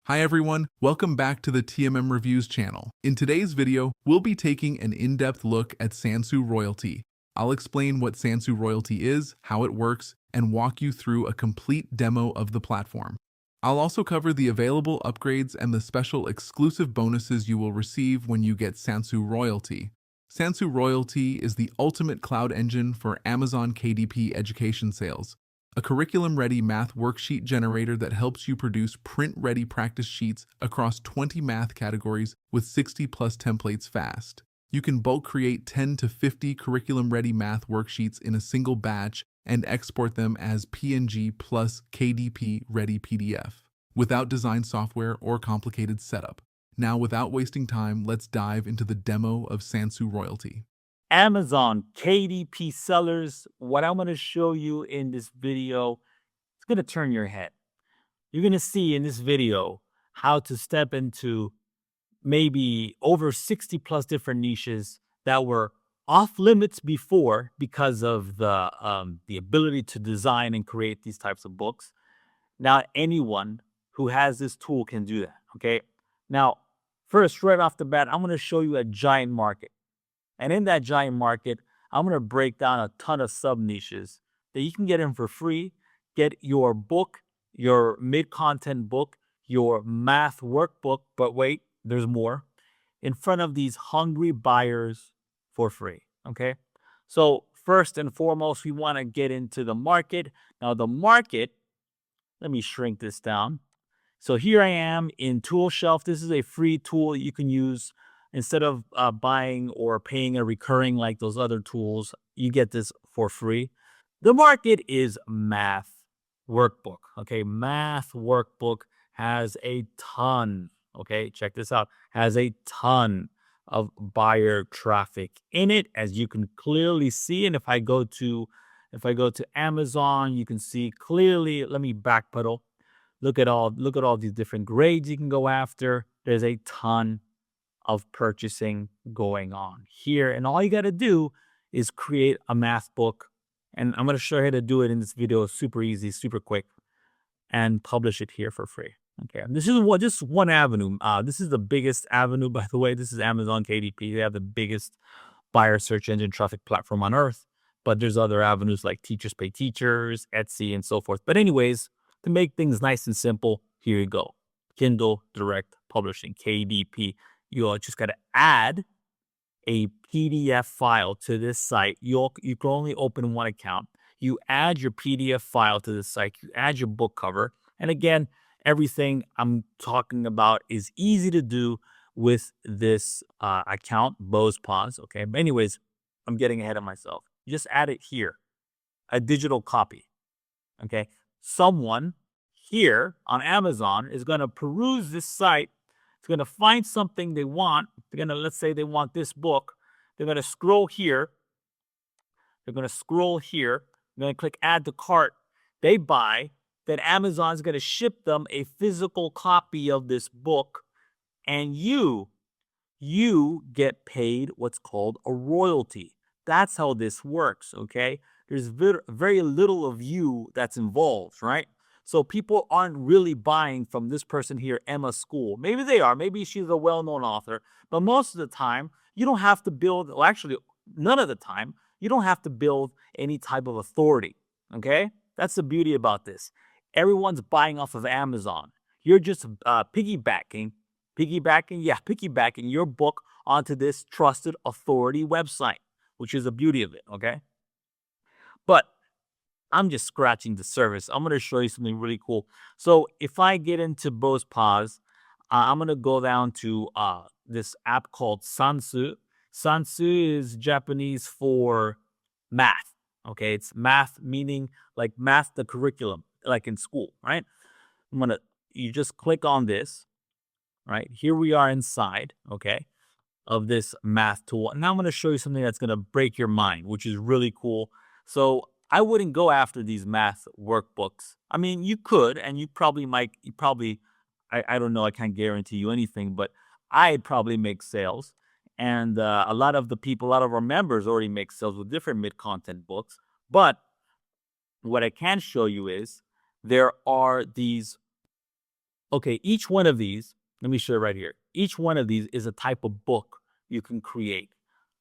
Hi everyone, welcome back to the TMM Reviews channel. In today's video, we'll be taking an in-depth look at Sansuu Royalty. I'll explain what Sansuu Royalty is, how it works, and walk you through a complete demo of the platform. I'll also cover the available upgrades and the special exclusive bonuses you will receive when you get Sansuu Royalty. Sansuu Royalty is the ultimate cloud engine for Amazon KDP education sales. A curriculum-ready math worksheet generator that helps you produce print-ready practice sheets across 20 math categories with 60-plus templates fast. You can bulk create 10 to 50 curriculum-ready math worksheets in a single batch and export them as PNG plus KDP-ready PDF, without design software or complicated setup. Now, without wasting time, let's dive into the demo of Sansuu Royalty. Amazon KDP sellers, what I'm going to show you in this video, it's going to turn your head. You're going to see in this video how to step into maybe over 60 plus different niches that were off limits before because of the ability to design and create these types of books. Now, anyone who has this tool can do that. Okay. Now, first, right off the bat, I'm going to show you a giant market. And in that giant market, I'm going to break down a ton of sub niches that you can get in for free. Get your book, your mid-content book, your math workbook, but wait, there's more, in front of these hungry buyers for free. Okay. So first and foremost, we want to get into the market. Now the market, let me shrink this down. So here I am in Tool Shelf. This is a free tool you can use. Instead of buying or paying a recurring like those other tools, you get this for free. The market is Math Workbook. Okay, Math Workbook has a ton. Okay, check this out. Has a ton of buyer traffic in it, as you can clearly see. And if I go to Amazon, you can see clearly. Let me backpedal. Look at all these different grades you can go after. There's a ton of purchasing going on here. And all you got to do is create a math book. And I'm going to show you how to do it in this video. It's super easy, super quick, and publish it here for free. Okay. And this is just one avenue. This is the biggest avenue, by the way. This is Amazon KDP. They have the biggest buyer search engine traffic platform on earth. But there's other avenues like Teachers Pay Teachers, Etsy, and so forth. But anyways, to make things nice and simple, here you go. Kindle Direct Publishing, KDP. You just got to add a PDF file to this site. You can only open one account. You add your PDF file to this site. You add your book cover. And again, everything I'm talking about is easy to do with this account, Bozpause. Okay. But anyways, I'm getting ahead of myself. You just add it here, a digital copy. Okay. Someone here on Amazon is going to peruse this site. It's going to find something they want. They're going to, let's say they want this book. They're going to scroll here. They're going to scroll here. They're going to click add to cart. They buy. Then Amazon's going to ship them a physical copy of this book. And you get paid what's called a royalty. That's how this works, okay? There's very little of you that's involved, right? So people aren't really buying from this person here, Emma School. Maybe they are. Maybe she's a well-known author. But most of the time, you don't have to build, well, actually, none of the time, you don't have to build any type of authority, okay? That's the beauty about this. Everyone's buying off of Amazon. You're just piggybacking your book onto this trusted authority website, which is the beauty of it, okay? But I'm just scratching the surface. I'm going to show you something really cool. So if I get into Bozpause, I'm going to go down to this app called Sansuu. Sansuu is Japanese for math. Okay, it's math meaning like math, the curriculum, like in school, right? You just click on this, right? Here we are inside, okay, of this math tool. And now I'm going to show you something that's going to break your mind, which is really cool. So I wouldn't go after these math workbooks. I mean, you could, and you probably might, I don't know, I can't guarantee you anything, but I'd probably make sales. And a lot of our members already make sales with different mid-content books. But what I can show you is there are these Okay, each one of these, let me show you right here. Each one of these is a type of book you can create.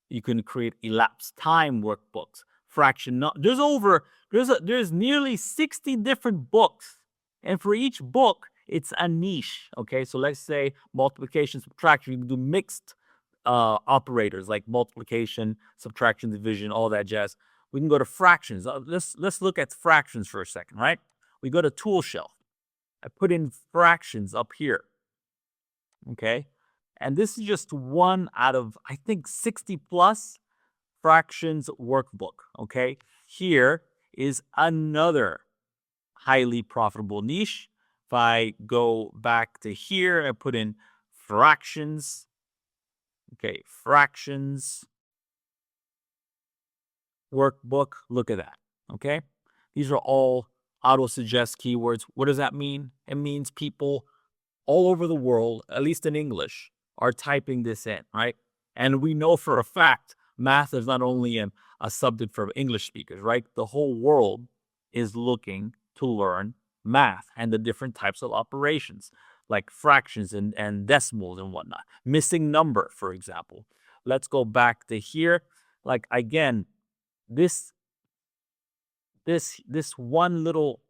You can create elapsed time workbooks, fraction. There's nearly 60 different books, and for each book, it's a niche. Okay, so let's say multiplication, subtraction. You can do mixed operators like multiplication, subtraction, division, all that jazz. We can go to fractions. Let's look at fractions for a second, right? We go to tool shelf. I put in fractions up here. Okay, and this is just one out of I think 60 plus fractions workbook. Okay, here is another highly profitable niche. If I go back to here, I put in fractions. Okay, fractions workbook. Look at that. Okay, these are all auto suggest keywords. What does that mean? It means people all over the world, at least in English, are typing this in, right? And we know for a fact math is not only a subject for English speakers, right? The whole world is looking to learn math and the different types of operations, like fractions and decimals and whatnot. Missing number, for example. Let's go back to here. Like again, this this one little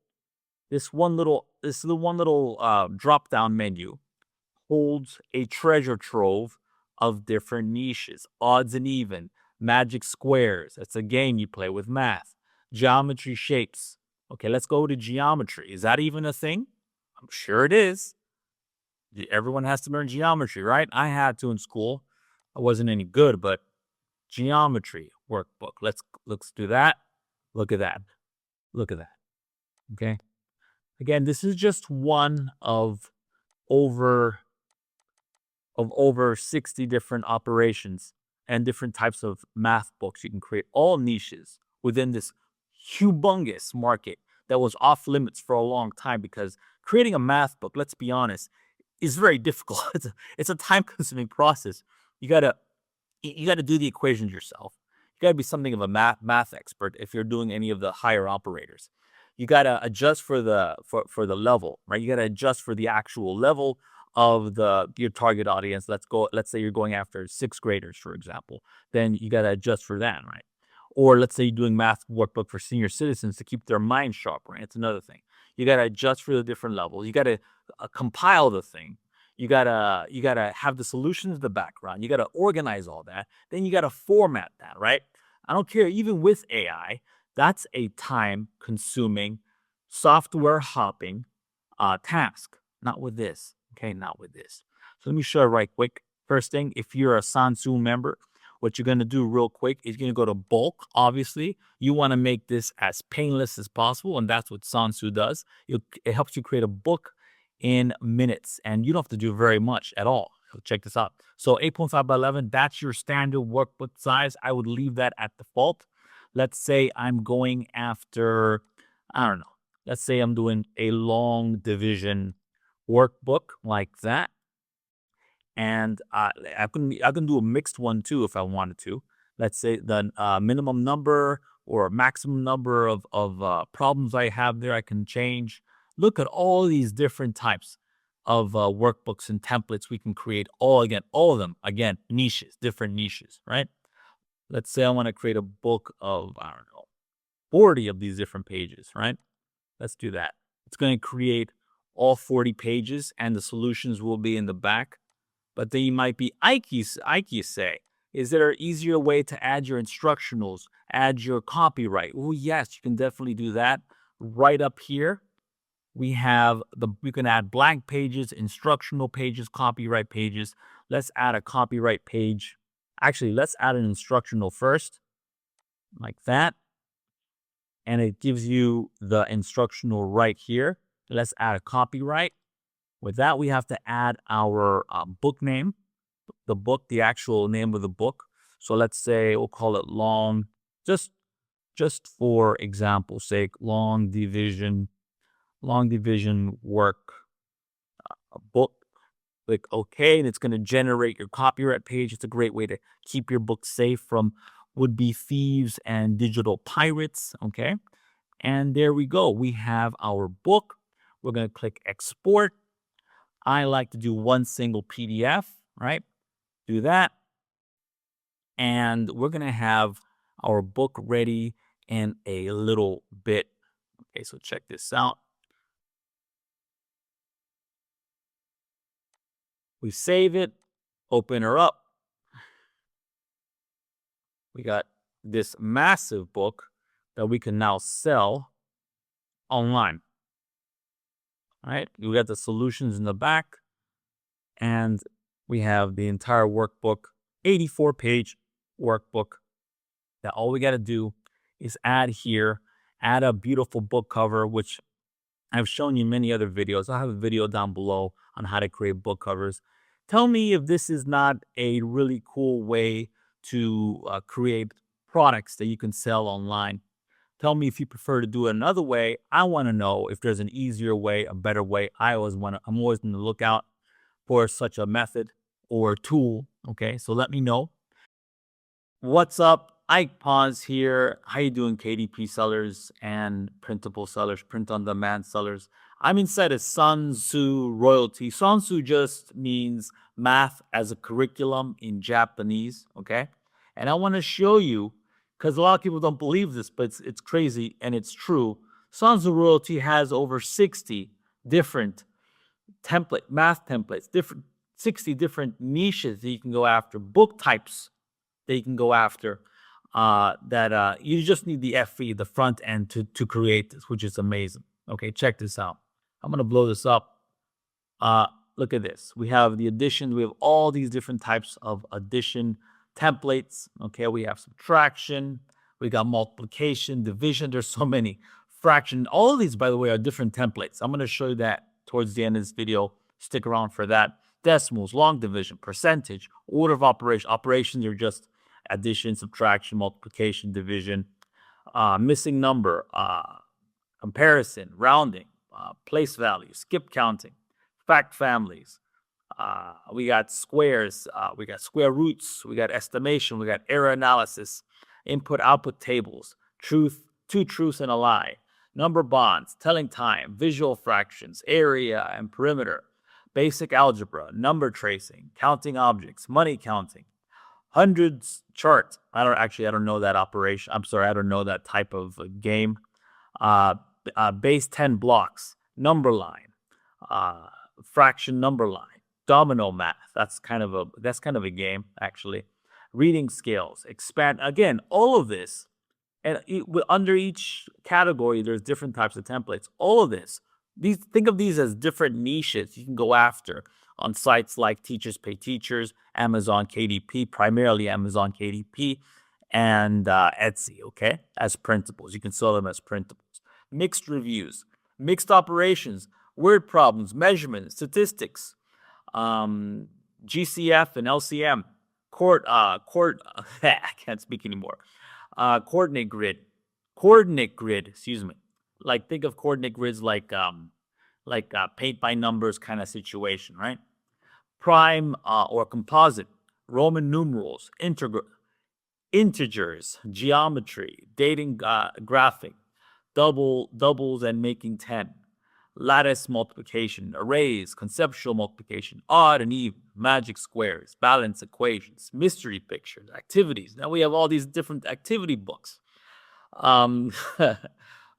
drop down menu holds a treasure trove of different niches, odds and even, magic squares. That's a game you play with math, geometry shapes. Okay, let's go to geometry. Is that even a thing? I'm sure it is. Everyone has to learn geometry, right? I had to in school. I wasn't any good, but geometry workbook. Let's do that. Look at that. Look at that. Okay. Again, this is just one over of over 60 different operations and different types of math books you can create, all niches within this humongous market that was off limits for a long time because creating a math book, let's be honest, is very difficult. It's a time consuming process. You gotta you got to do the equations yourself. You got to be something of a math expert if you're doing any of the higher operators. You got to adjust for the level, right? You got to adjust for the actual level of the your target audience. Let's say you're going after sixth graders, for example. Then you got to adjust for that, right? Or let's say you're doing math workbook for senior citizens to keep their mind sharp, right? It's another thing. You got to adjust for the different levels. You got to compile the thing. You gotta have the solutions in the background. You gotta organize all that. Then you gotta format that, right? I don't care, even with AI, that's a time-consuming, software hopping task. Not with this. Okay, not with this. So let me show you right quick. First thing, if you're a Sansuu member, what you're gonna do real quick is you're gonna go to bulk. Obviously, you want to make this as painless as possible, and that's what Sansuu does. It helps you create a book in minutes, and you don't have to do very much at all. So check this out. So 8.5 by 11, that's your standard workbook size. I would leave that at default. Let's say I'm going after, I don't know, let's say I'm doing a long division workbook like that. And I can do a mixed one too if I wanted to. Let's say the minimum number or maximum number of problems I have there, I can change. Look at all these different types of workbooks and templates we can create. All of them again, niches, different niches, right? Let's say I want to create a book of I don't know 40 of these different pages, right? Let's do that. It's going to create all 40 pages, and the solutions will be in the back. But then you might be Ike say, is there an easier way to add your instructionals, add your copyright? Oh, yes, you can definitely do that. Right up here, we can add blank pages, instructional pages, copyright pages. Let's add a copyright page. Actually, let's add an instructional first, like that. And it gives you the instructional right here. Let's add a copyright. With that, we have to add our book name, the actual name of the book. So let's say we'll call it long, just for example's sake, long division work book. Click OK, and it's going to generate your copyright page. It's a great way to keep your book safe from would-be thieves and digital pirates. Okay, and there we go. We have our book. We're going to click export. I like to do one single PDF, right? Do that. And we're going to have our book ready in a little bit. Okay, so check this out. We save it, open her up. We got this massive book that we can now sell online. All right, we got the solutions in the back, and we have the entire workbook, 84-page workbook that all we got to do is add here, add a beautiful book cover, which I've shown you in many other videos. I'll have a video down below on how to create book covers. Tell me if this is not a really cool way to create products that you can sell online. Tell me if you prefer to do it another way. I want to know if there's an easier way, a better way. I'm always on the lookout for such a method or tool. Okay, so let me know. What's up? Ike Pons here. How you doing, KDP sellers and printable sellers, print-on-demand sellers? I'm inside of Sansuu Royalty. Sansuu just means math as a curriculum in Japanese, okay? And I want to show you, because a lot of people don't believe this, but it's crazy and it's true. Sansuu Royalty has over 60 different math templates, 60 different niches that you can go after, book types that you can go after. That you just need the FE, the front end, to create this, which is amazing. Okay, check this out. I'm gonna blow this up. Look at this. We have the addition. We have all these different types of addition templates. Okay, we have subtraction. We got multiplication, division. There's so many. Fraction. All of these, by the way, are different templates. I'm gonna show you that towards the end of this video. Stick around for that. Decimals, long division, percentage, order of operation. Operations are just addition, subtraction, multiplication, division, missing number, comparison, rounding, place value, skip counting, fact families. We got squares, we got square roots, we got estimation, we got error analysis, input output tables, truth, two truths and a lie, number bonds, telling time, visual fractions, area and perimeter, basic algebra, number tracing, counting objects, money counting, hundreds chart. I don't know that operation. I'm sorry, I don't know that type of game. Base 10 blocks, number line, fraction number line, domino math. That's kind of a game actually. Reading scales, expand. Again, all of this, and under each category, there's different types of templates. All of this, think of these as different niches you can go after on sites like Teachers Pay Teachers, Amazon KDP, primarily Amazon KDP, and Etsy, okay, as printables. You can sell them as printables. Mixed reviews, mixed operations, word problems, measurements, statistics, GCF and LCM, I can't speak anymore. Coordinate grid, excuse me. Like, think of coordinate grids like paint by numbers kind of situation, right? Prime or composite, Roman numerals, integers, geometry, dating graphing, doubles and making 10, lattice multiplication, arrays, conceptual multiplication, odd and even, magic squares, balance equations, mystery pictures, activities. Now we have all these different activity books.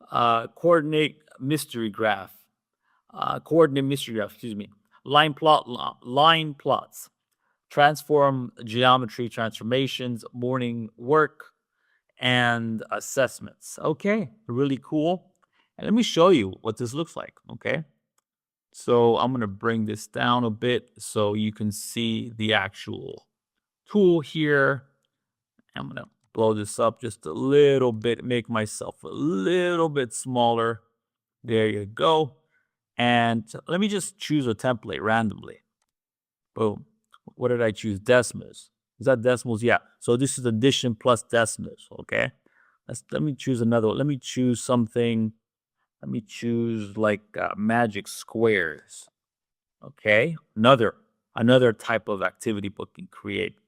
Coordinate mystery graph, line plots, transform geometry transformations, morning work, and assessments. Okay, really cool. And let me show you what this looks like, okay? So I'm gonna bring this down a bit so you can see the actual tool here. I'm gonna blow this up just a little bit, make myself a little bit smaller. There you go. And let me just choose a template randomly. Boom. What did I choose? Decimals. Is that decimals? Yeah. So this is addition plus decimals, okay? Let me choose another one. Let me choose something. Let me choose like magic squares. Okay. Another type of activity book can create.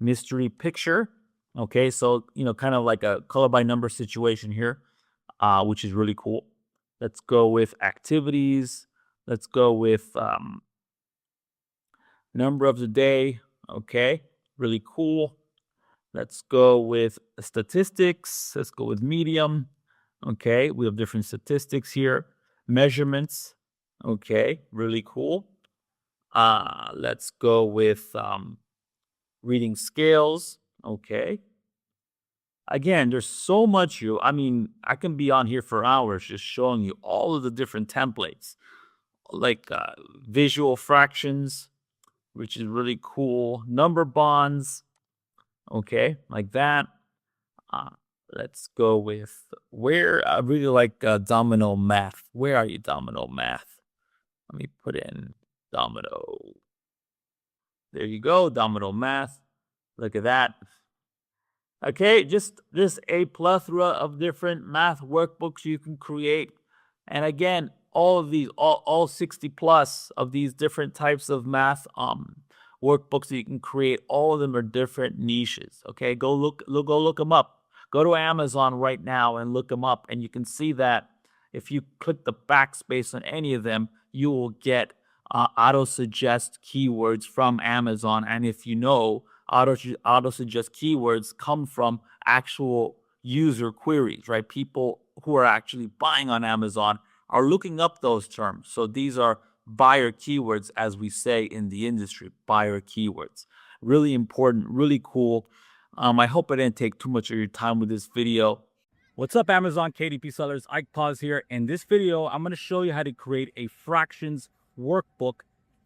Mystery picture. Okay. So, kind of like a color by number situation here, which is really cool. Let's go with activities. Let's go with Number of the day. Okay, really cool. Let's go with statistics. Let's go with medium. Okay, we have different statistics here. Measurements. Okay, really cool. Let's go with reading scales. Okay. Again, there's so much I mean, I can be on here for hours just showing you all of the different templates, like visual fractions, which is really cool. Number bonds. Okay, like that. Uh, let's go with where I really like domino math. Where are you, domino math? Let me put in domino. There you go, domino math. Look at that. Okay, just a plethora of different math workbooks you can create. And again, all of these, all 60 plus of these different types of math workbooks that you can create, all of them are different niches. Okay, go look them up. Go to Amazon right now and look them up, and you can see that if you click the backspace on any of them, you will get auto suggest keywords from Amazon. And if you know, auto suggest keywords come from actual user queries, right? People who are actually buying on Amazon are looking up those terms. So these are buyer keywords, as we say in the industry, buyer keywords. Really important, really cool. I hope I didn't take too much of your time with this video. What's up, Amazon KDP sellers? Ike Pause here. In this video, I'm going to show you how to create a fractions workbook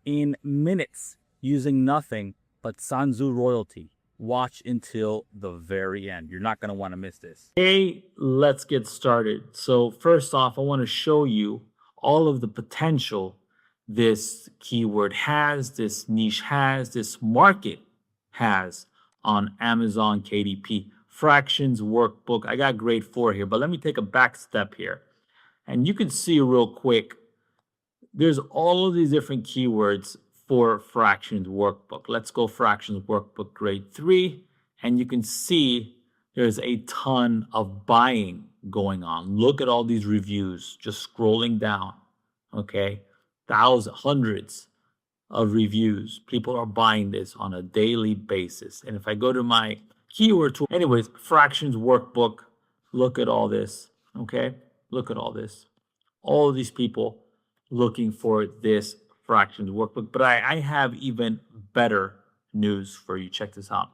in minutes using nothing but Sansuu royalty. Watch until the very end. You're not going to want to miss this. Hey, let's get started. So first off, I want to show you all of the potential this keyword has, this niche has, this market has on Amazon KDP. Fractions workbook. I got grade 4 here, but let me take a back step here. And you can see real quick, there's all of these different keywords for fractions workbook. Let's go fractions workbook grade 3. And you can see there's a ton of buying going on. Look at all these reviews, just scrolling down. Okay, thousands, hundreds of reviews. People are buying this on a daily basis. And if I go to my keyword tool, anyways, fractions workbook, look at all this. Okay, look at all this. All of these people looking for this fractions workbook. But I have even better news for you. Check this out.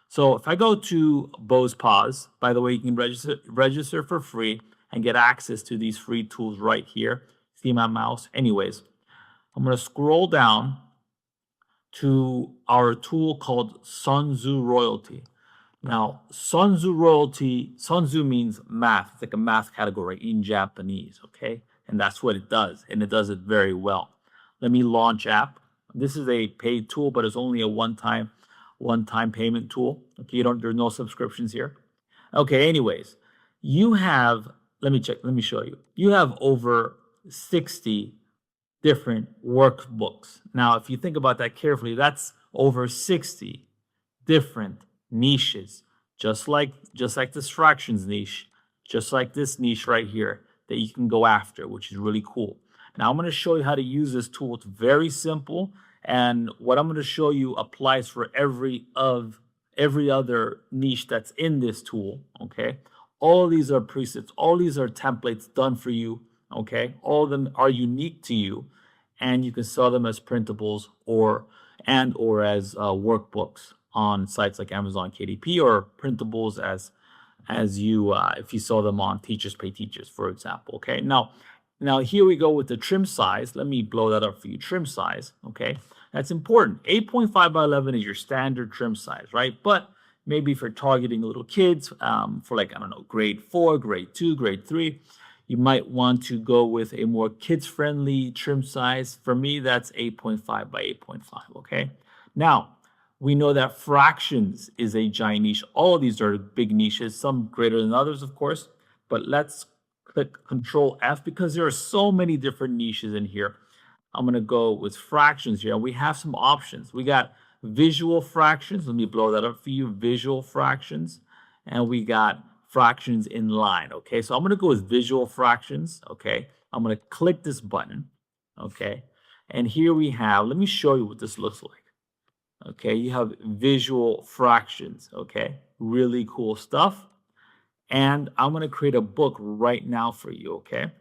So if I go to Bose Pause, by the way, you can register for free and get access to these free tools right here. See my mouse? Anyways, I'm going to scroll down to our tool called Sansuu Royalty. Now, Sansuu Royalty, Sansuu means math. It's like a math category in Japanese, okay? And that's what it does, and it does it very well. Let me launch app. This is a paid tool, but it's only a one-time payment tool. Okay, there's no subscriptions here. Okay, anyways, you have, let me show you. You have over 60 different workbooks. Now, if you think about that carefully, that's over 60 different niches, just like this fractions niche, just like this niche right here that you can go after, which is really cool. Now I'm going to show you how to use this tool. It's very simple, and what I'm going to show you applies for every other niche that's in this tool. Okay, all of these are presets, all these are templates done for you. Okay, all of them are unique to you, and you can sell them as printables or as workbooks on sites like Amazon KDP, or printables as you if you sell them on Teachers Pay Teachers, for example. Okay, now here we go with the trim size. Let me blow that up for you. Trim size. Okay, that's important. 8.5 by 11 is your standard trim size, right? But maybe if you're targeting little kids for, like, I don't know, grade 4, grade 2, grade 3, you might want to go with a more kids-friendly trim size. For me, that's 8.5 by 8.5. Okay, now we know that fractions is a giant niche. All of these are big niches, some greater than others, of course. But let's click Control F because there are so many different niches in here. I'm going to go with fractions here. We have some options. We got visual fractions. Let me blow that up for you. Visual fractions. And we got fractions in line. Okay, so I'm going to go with visual fractions. Okay, I'm going to click this button. Okay, and here we have, let me show you what this looks like. Okay, you have visual fractions. Okay, really cool stuff. And I'm going to create a book right now for you. Okay,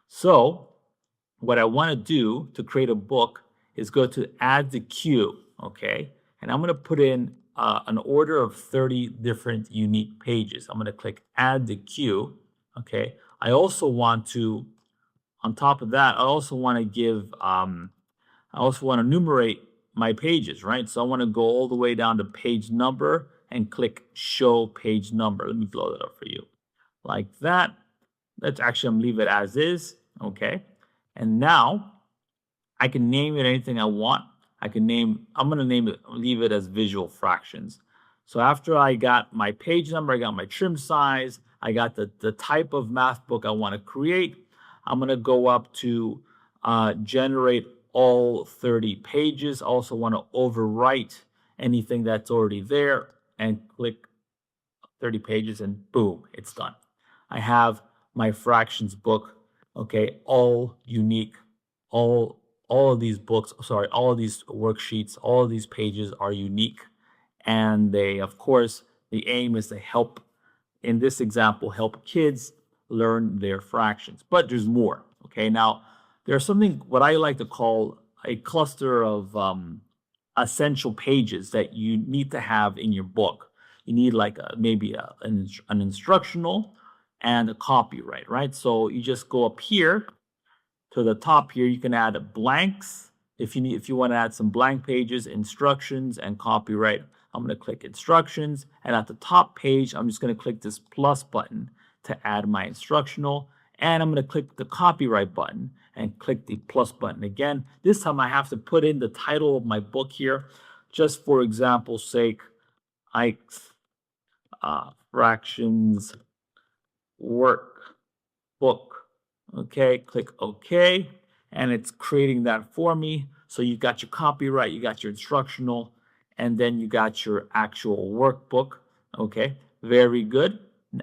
so what I want to do to create a book is go to add to queue. Okay, and I'm going to put in an order of 30 different unique pages. I'm going to click add to queue. Okay, I also want to, on top of that, I also want to give I also want to enumerate my pages, right? So I want to go all the way down to page number and click show page number. Let me blow that up for you like that. Let's actually leave it as is. Okay. And now I can name it anything I want. I'm going to name it, leave it as visual fractions. So after I got my page number, I got my trim size, I got the type of math book I want to create, I'm going to go up to generate all 30 pages. I also want to overwrite anything that's already there and click 30 pages and boom, it's done. I have my fractions book, okay, all unique, all of these books, sorry, all of these worksheets, all of these pages are unique. And they, of course, the aim is to help, in this example, help kids learn their fractions. But there's more, okay? Now, there's something, what I like to call a cluster of essential pages that you need to have in your book. You need like maybe an instructional and a copyright, right? So you just go up here to the top here. You can add blanks if you want to add some blank pages, instructions, and copyright. I'm going to click instructions, and at the top page, I'm just going to click this plus button to add my instructional, and I'm going to click the copyright button and click the plus button again. This time I have to put in the title of my book here. Just for example's sake, Ike's fractions workbook. Okay, click OK, and it's creating that for me. So you got your copyright, you got your instructional, and then you got your actual workbook. Okay, very good.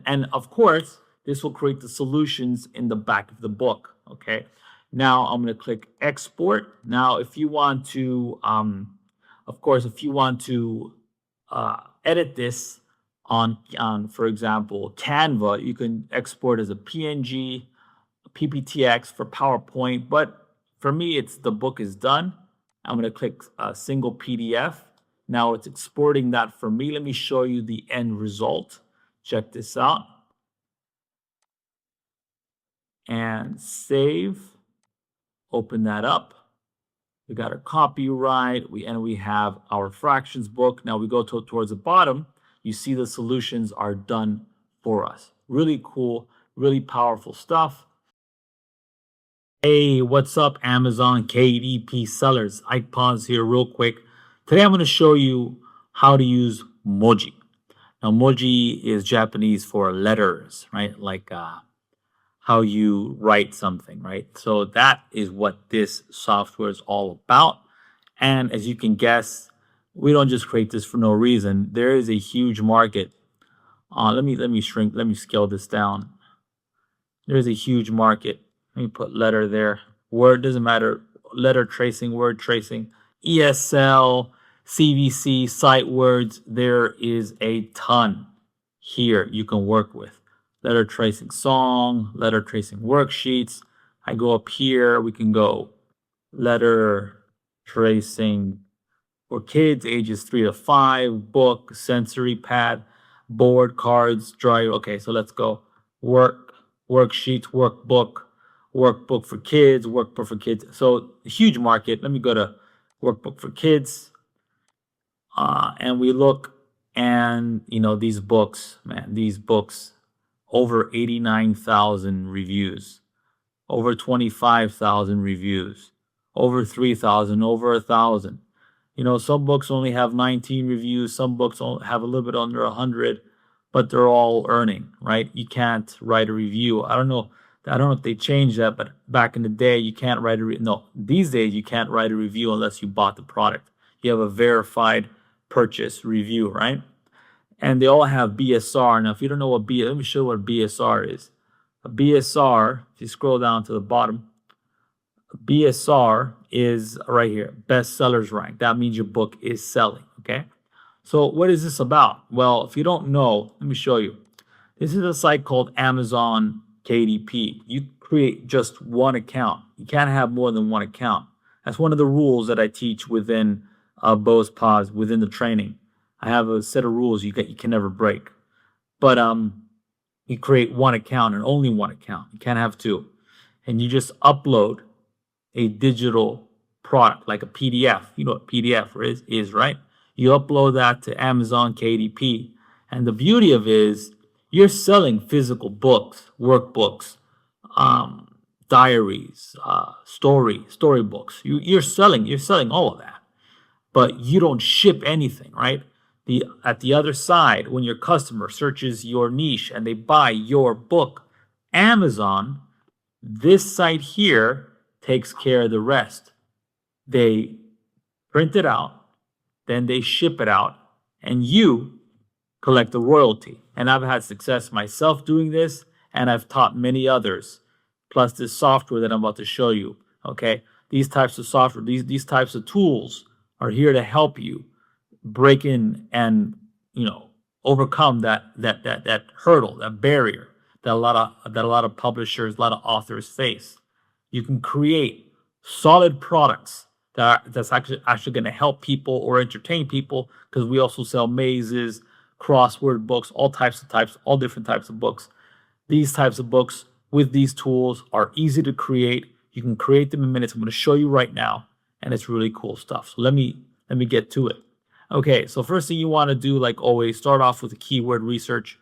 And of course, this will create the solutions in the back of the book. Okay, now I'm going to click export. Now, if you want to, of course, if you want to edit this on, for example, Canva, you can export as a PNG, PPTX for PowerPoint, but for me, it's the book is done. I'm going to click a single PDF. Now it's exporting that for me. Let me show you the end result. Check this out. And save. Open that up. We got our copyright. We have our fractions book. Now we go towards the bottom. You see the solutions are done for us. Really cool, really powerful stuff. Hey, what's up, Amazon KDP sellers? I pause here real quick. Today I'm going to show you how to use moji. Now, moji is Japanese for letters, right? Like how you write something, right? So that is what this software is all about. And as you can guess, we don't just create this for no reason. There is a huge market. Let me scale this down. There's a huge market. Let me put letter there. Word doesn't matter. Letter tracing, word tracing, ESL, CVC, sight words. There is a ton here you can work with. Letter tracing song, letter tracing worksheets. I go up here. We can go letter tracing for kids ages 3 to 5, book, sensory pad, board, cards, drawing. Okay, so let's go. Worksheets, workbook for kids, workbook for kids. So huge market. Let me go to workbook for kids. And we look, and these books, man, over 89,000 reviews, over 25,000 reviews, over 3,000, over 1,000. Some books only have 19 reviews, some books only have a little bit under 100, but they're all earning, right? You can't write a review. I don't know if they changed that, but back in the day, you can't write these days you can't write a review unless you bought the product. You have a verified purchase review, right? And they all have BSR. Now, if you don't know let me show you what BSR is. A BSR, if you scroll down to the bottom, BSR is right here, bestsellers rank. That means your book is selling. Okay. So what is this about? Well, if you don't know, let me show you. This is a site called Amazon KDP. You create just one account. You can't have more than one account. That's one of the rules that I teach within Bose Pods, within the training. I have a set of rules you can never break. But you create one account and only one account. You can't have two. And you just upload a digital product like a PDF. You know what PDF is, right? You upload that to Amazon KDP. And the beauty of it is you're selling physical books, workbooks, diaries, storybooks. You're selling all of that, but you don't ship anything, right? At the other side, when your customer searches your niche and they buy your book, Amazon, this site here takes care of the rest. They print it out, then they ship it out, and you collect the royalty. And I've had success myself doing this, and I've taught many others, plus this software that I'm about to show you. Okay, these types of software, these types of tools are here to help you break in and overcome that hurdle, that barrier that a lot of publishers, a lot of authors face. You can create solid products that's actually going to help people or entertain people, because we also sell mazes, crossword books, all different types of books. These types of books with these tools are easy to create. You can create them in minutes. I'm going to show you right now, and it's really cool stuff. So let me get to it. Okay, so first thing you want to do, like always, start off with the keyword research.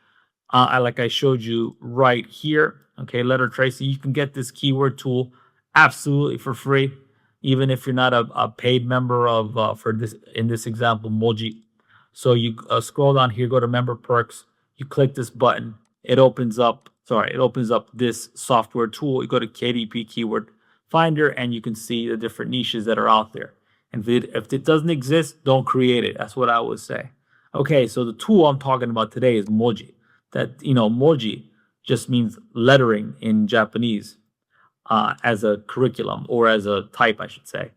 Like I showed you right here. Okay, Letter Tracy, you can get this keyword tool absolutely for free, even if you're not a paid member of for this, in this example, Moji. So you scroll down here, go to Member Perks. You click this button. It opens up this software tool. You go to KDP Keyword Finder, and you can see the different niches that are out there. And if it doesn't exist, don't create it. That's what I would say. Okay, so the tool I'm talking about today is Moji. Moji just means lettering in Japanese, as a curriculum, or as a type, I should say.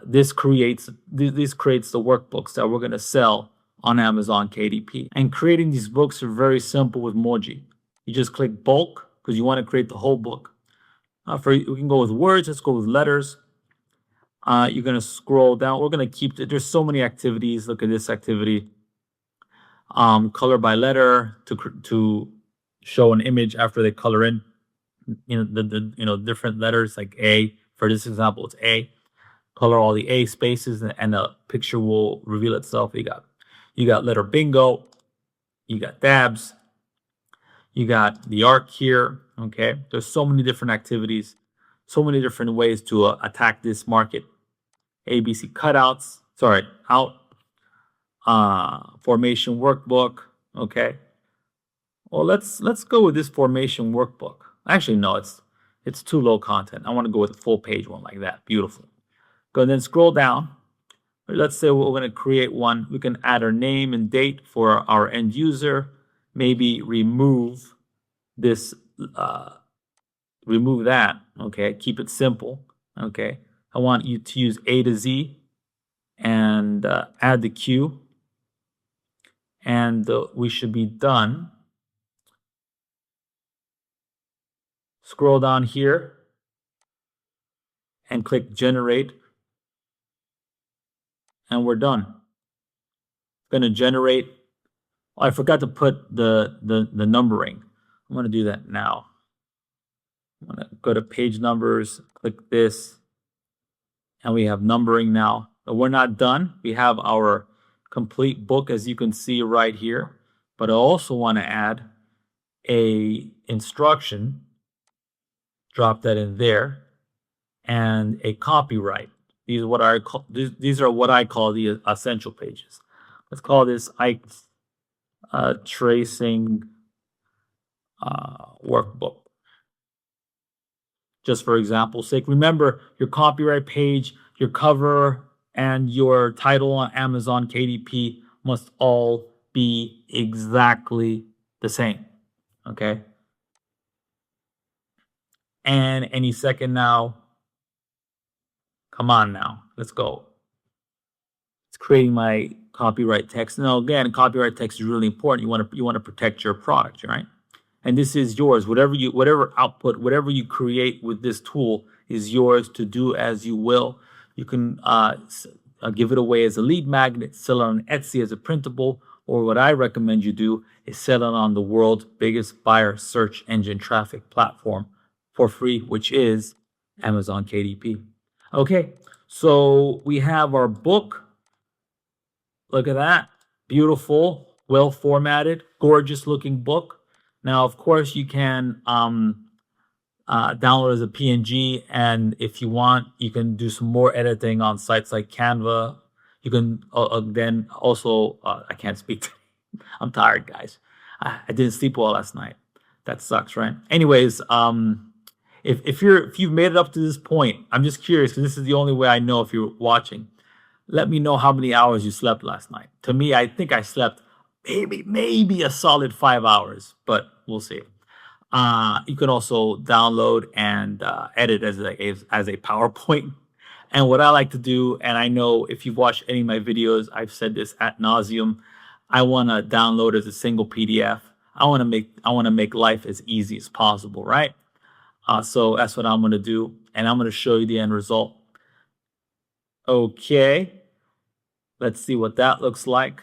This creates the workbooks that we're going to sell on Amazon KDP. And creating these books are very simple with Moji. You just click bulk because you want to create the whole book. We can go with words. Let's go with letters. You're going to scroll down. We're going to keep it. There's so many activities. Look at this activity. Color by letter to show an image after they color in. The different letters, like A. For this example, it's A. Color all the A spaces, and the picture will reveal itself. You got letter bingo. You got dabs. You got the arc here. Okay, there's so many different activities, so many different ways to attack this market. ABC cutouts. Formation workbook. Okay. Well, let's go with this formation workbook. Actually, no, it's too low content. I want to go with a full page one like that. Beautiful. Go and then scroll down. Let's say we're going to create one. We can add our name and date for our end user. Maybe remove this, remove that. Okay. Keep it simple. Okay. I want you to use A to Z and add the Q. And we should be done. Scroll down here and click generate. And we're done. I'm going to generate. Oh, I forgot to put the numbering. I'm going to do that now. I'm going to go to page numbers, click this, and we have numbering now. But we're not done. We have our complete book, as you can see right here. But I also want to add a instruction. Drop that in there, and a copyright. These are what I call the essential pages. Let's call this Ike's tracing workbook. Just for example's sake, remember your copyright page, your cover, and your title on Amazon KDP must all be exactly the same. Okay. And any second now, Come on now, let's go. It's creating my copyright text. Now, again, copyright text is really important. You want to protect your product, right? And this is yours. Whatever output, whatever you create with this tool is yours to do as you will. You can give it away as a lead magnet, sell it on Etsy as a printable, or what I recommend you do is sell it on the world's biggest buyer search engine traffic platform for free, which is Amazon KDP. Okay, so we have our book. Look at that. Beautiful, well formatted, gorgeous looking book. Now, of course, you can download as a PNG, and if you want, you can do some more editing on sites like Canva. You can then also, I can't speak. I'm tired, guys. I didn't sleep well last night. That sucks, right? Anyways, if you've made it up to this point, I'm just curious because this is the only way I know if you're watching. Let me know how many hours you slept last night. To me, I think I slept maybe a solid 5 hours, but we'll see. You can also download and edit as a PowerPoint. And what I like to do, and I know if you've watched any of my videos, I've said this ad nauseum. I want to download as a single PDF. I want to make life as easy as possible, right? So that's what I'm going to do, and I'm going to show you the end result. Okay, let's see what that looks like.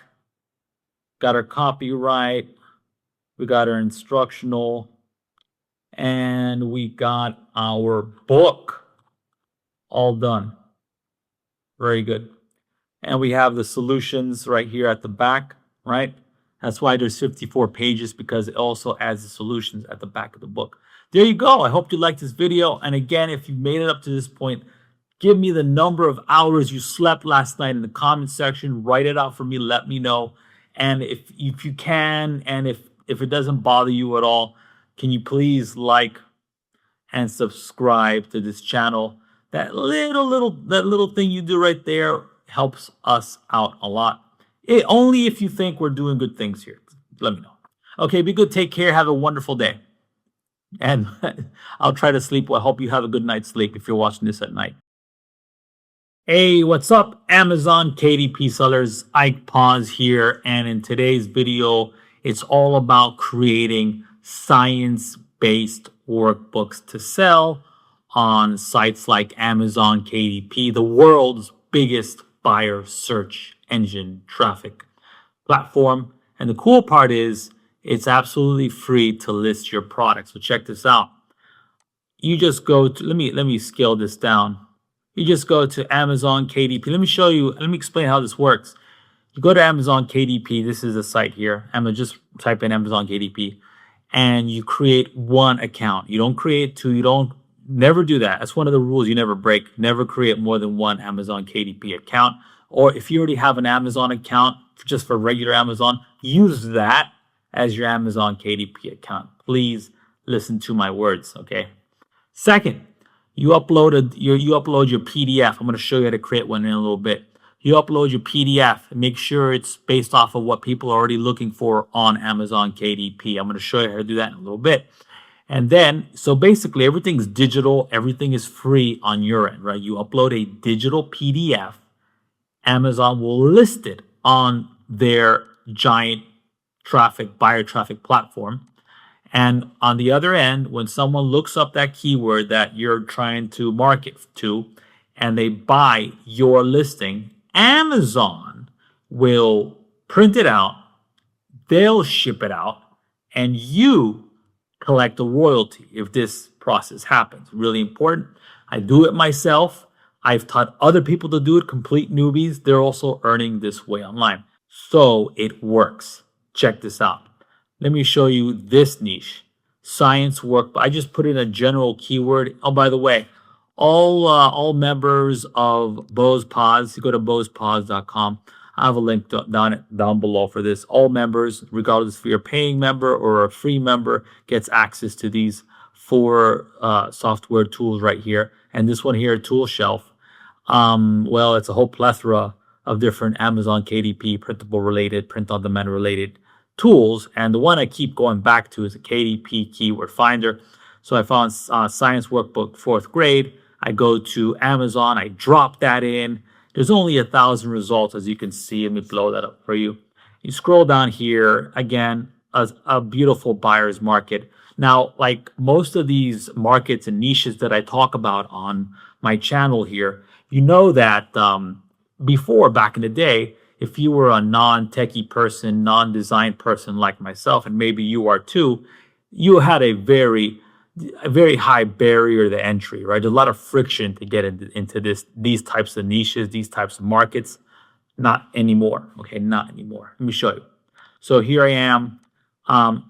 Got our copyright, we got our instructional, and we got our book all done. Very good. And we have the solutions right here at the back, right? That's why there's 54 pages, because it also adds the solutions at the back of the book. There you go. I hope you liked this video. And again, if you made it up to this point, give me the number of hours you slept last night in the comment section. Write it out for me. Let me know. And if you can, and if it doesn't bother you at all, can you please like and subscribe to this channel? That little thing you do right there helps us out a lot. Only if you think we're doing good things here. Let me know. Okay, be good. Take care. Have a wonderful day. And I'll try to sleep well. I hope you have a good night's sleep if you're watching this at night. Hey, what's up, Amazon KDP sellers? Ike Paz here, and in today's video, it's all about creating science-based workbooks to sell on sites like Amazon KDP, the world's biggest buyer search engine traffic platform. And the cool part is it's absolutely free to list your product. So check this out. You just go to, let me scale this down. You just go to Amazon KDP. Let me explain how this works. You go to Amazon KDP. This is a site here. I'm going to just type in Amazon KDP, and you create one account. You don't create two. Never do that. That's one of the rules you never break. Never create more than one Amazon KDP account. Or if you already have an Amazon account, just for regular Amazon, use that as your Amazon KDP account. Please listen to my words, okay? Second, you upload your PDF. I'm going to show you how to create one in a little bit. You upload your PDF and make sure it's based off of what people are already looking for on Amazon KDP. I'm going to show you how to do that in a little bit. And then, so basically everything's digital. Everything is free on your end, right? You upload a digital PDF. Amazon will list it on their giant buyer traffic platform. And on the other end, when someone looks up that keyword that you're trying to market to, and they buy your listing, Amazon will print it out, they'll ship it out, and you collect a royalty if this process happens. Really important. I do it myself. I've taught other people to do it, complete newbies. They're also earning this way online. So it works. Check this out. Let me show you this niche, science work. I just put in a general keyword. Oh, by the way, all members of Bose Paz, you go to bosepaz.com. I have a link down below for this. All members, regardless if you're a paying member or a free member, gets access to these 4 software tools right here. And this one here, Tool Shelf. Well, it's a whole plethora of different Amazon KDP printable related, print on demand related tools, and the one I keep going back to is a KDP keyword finder. So I found science workbook 4th grade. I go to Amazon, I drop that in. There's only 1,000 results, as you can see. Let me blow that up for you. You scroll down here, again, a beautiful buyer's market. Now, like most of these markets and niches that I talk about on my channel here, you know that before, back in the day, if you were a non-techie person, non-design person like myself, and maybe you are too, you had a very high barrier to entry, right? There's a lot of friction to get into these types of niches, these types of markets. Not anymore. Okay, not anymore. Let me show you. So here I am.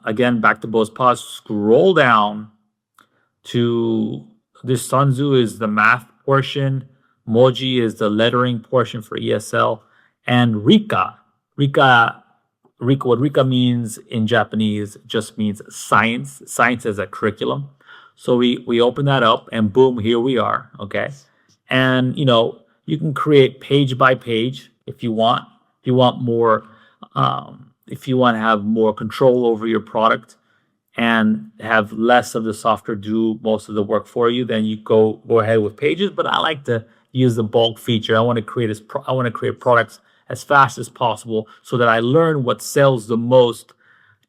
Again, back to Bose Pause. Scroll down to this. Sansuu is the math portion. Moji is the lettering portion for ESL. And Rika. What Rika means in Japanese just means science. Science as a curriculum. So we open that up and boom, here we are. Okay. And you can create page by page if you want. If you want more, if you want to have more control over your product and have less of the software do most of the work for you, then you go ahead with pages. But I like to use the bulk feature. I want to create products as fast as possible so that I learn what sells the most,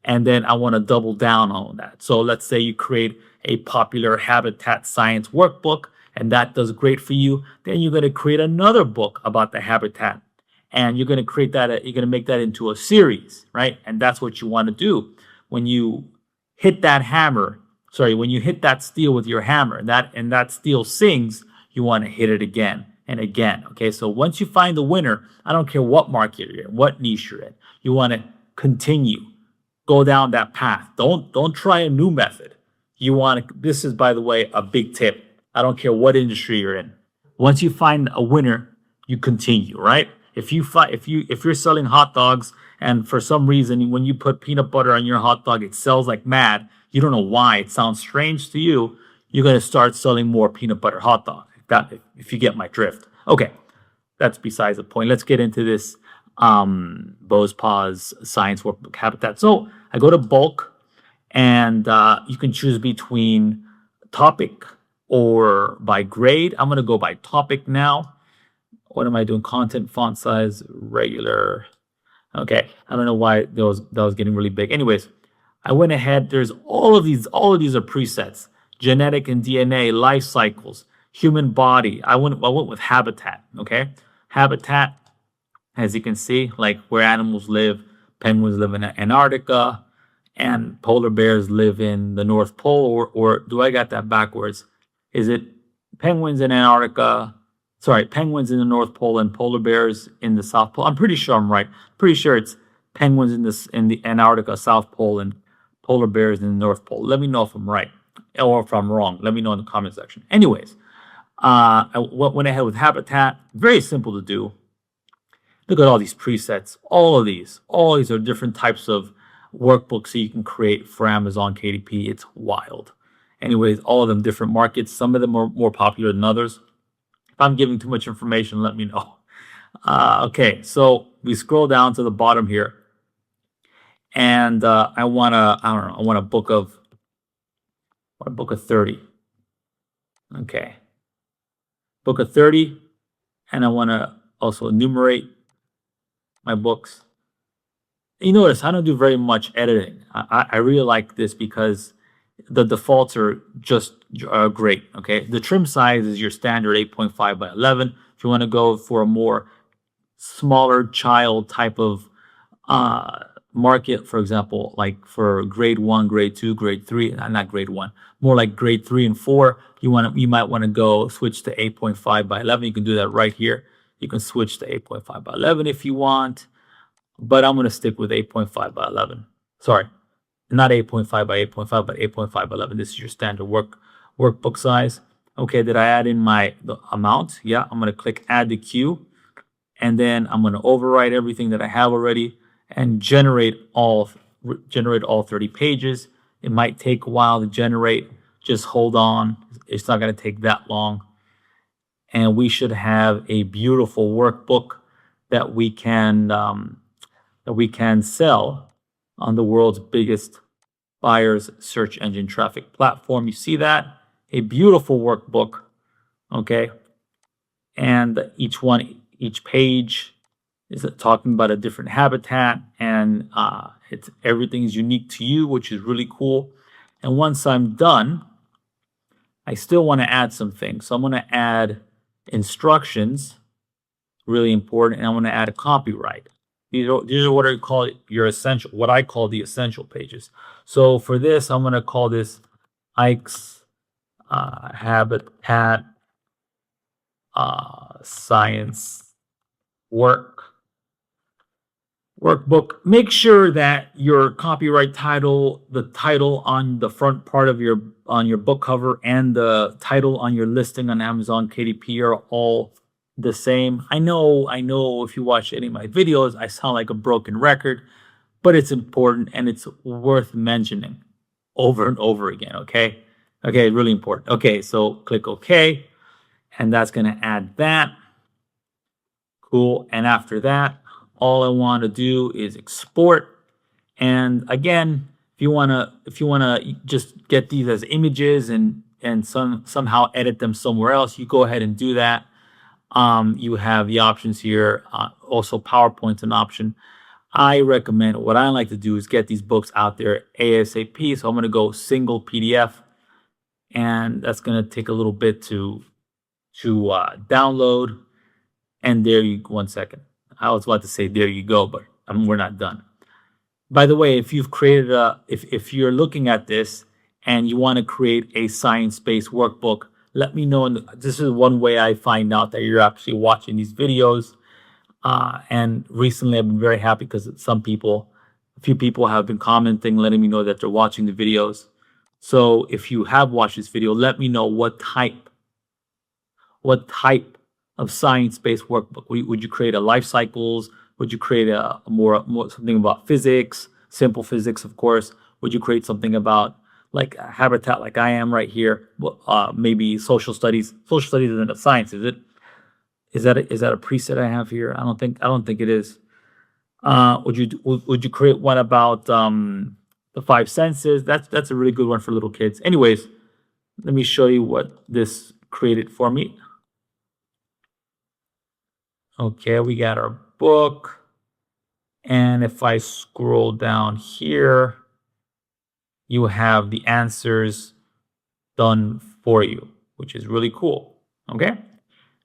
and then I want to double down on that. So let's say you create a popular habitat science workbook, and that does great for you. Then you're going to create another book about the habitat, and you're going to create that. You're going to make that into a series, right? And that's what you want to do when you hit that hammer. Sorry, when you hit that steel with your hammer, and that steel sings, you want to hit it again and again. Okay, so once you find the winner, I don't care what market you're in, what niche you're in, you want to continue, go down that path. Don't try a new method. You want to. This is, by the way, a big tip. I don't care what industry you're in. Once you find a winner, you continue, right? If you're selling hot dogs and for some reason when you put peanut butter on your hot dog, it sells like mad. You don't know why. It sounds strange to you. You're going to start selling more peanut butter hot dogs. If you get my drift. Okay, that's besides the point. Let's get into this Bose Pause Science Workbook Habitat. So I go to bulk, and you can choose between topic or by grade. I'm going to go by topic now. What am I doing? Content, font size, regular. Okay, I don't know why that was getting really big. Anyways, I went ahead. There's all of these are presets: genetic and DNA, life cycles, human body. I went with habitat. Okay, habitat, as you can see, like where animals live. Penguins live in Antarctica, and polar bears live in the North Pole. Or do I got that backwards? Is it penguins in Antarctica? Sorry, penguins in the North Pole and polar bears in the South Pole. I'm pretty sure I'm right. Pretty sure it's penguins in the Antarctica, South Pole, and polar bears in the North Pole. Let me know if I'm right or if I'm wrong. Let me know in the comment section. Anyways, I went ahead with habitat. Very simple to do. Look at all these presets. All these are different types of workbooks that you can create for Amazon KDP. It's wild. Anyways, all of them different markets. Some of them are more popular than others. If I'm giving too much information, let me know. Okay, so we scroll down to the bottom here, and I want a book of 30. Okay, book of 30, and I want to also enumerate my books. You notice I don't do very much editing. I really like this because the defaults are just great. Okay, the trim size is your standard 8.5 by 11. If you want to go for a more smaller child type of market, for example, like for grade 1, grade 2, grade 3, not grade 1, more like grade 3 and 4, you might want to go switch to 8.5 by 11. You can do that right here. You can switch to 8.5 by 11 if you want, but I'm going to stick with 8.5 by 11. Sorry, not 8.5 by 8.5, but 8.5 by 11. This is your standard workbook size. Okay, did I add in the amount? Yeah, I'm going to click add to queue, and then I'm going to overwrite everything that I have already and generate all 30 pages. It might take a while to generate. Just hold on. It's not going to take that long. And we should have a beautiful workbook that we can sell on the world's biggest buyers search engine traffic platform. You see that? A beautiful workbook. Okay. And each page is talking about a different habitat, and everything is unique to you, which is really cool. And once I'm done, I still want to add some things. So I'm going to add instructions, really important, and I'm going to add a copyright. These are what I call what I call the essential pages. So for this, I'm going to call this Ike's Habitat Science Workbook. Make sure that your copyright title, the title on the front part of your book cover, and the title on your listing on Amazon KDP are all the same. I know if you watch any of my videos, I sound like a broken record, but it's important and it's worth mentioning over and over again. Okay, really important. Okay, so click OK, and that's going to add that. Cool. And after that, all I want to do is export. And again, if you wanna just get these as images and somehow edit them somewhere else, you go ahead and do that. You have the options here. Also, PowerPoint's an option. I recommend, what I like to do is get these books out there ASAP. So I'm going to go single PDF, and that's going to take a little bit to download. And there you go. 1 second. I was about to say there you go, but we're not done. By the way, if you've created if you're looking at this and you want to create a science-based workbook, let me know. This is one way I find out that you're actually watching these videos. And recently, I've been very happy because a few people have been commenting, letting me know that they're watching the videos. So if you have watched this video, let me know what type of science-based workbook. Would you create a life cycles? Would you create a more something about physics, simple physics, of course? Would you create something about like a habitat, like I am right here? Maybe social studies. Social studies isn't a science, is it? Is that a preset I have here? I don't think it is. Would you create one about the five senses? That's a really good one for little kids. Anyways, let me show you what this created for me. Okay, we got our book. And if I scroll down here, you have the answers done for you, which is really cool. Okay,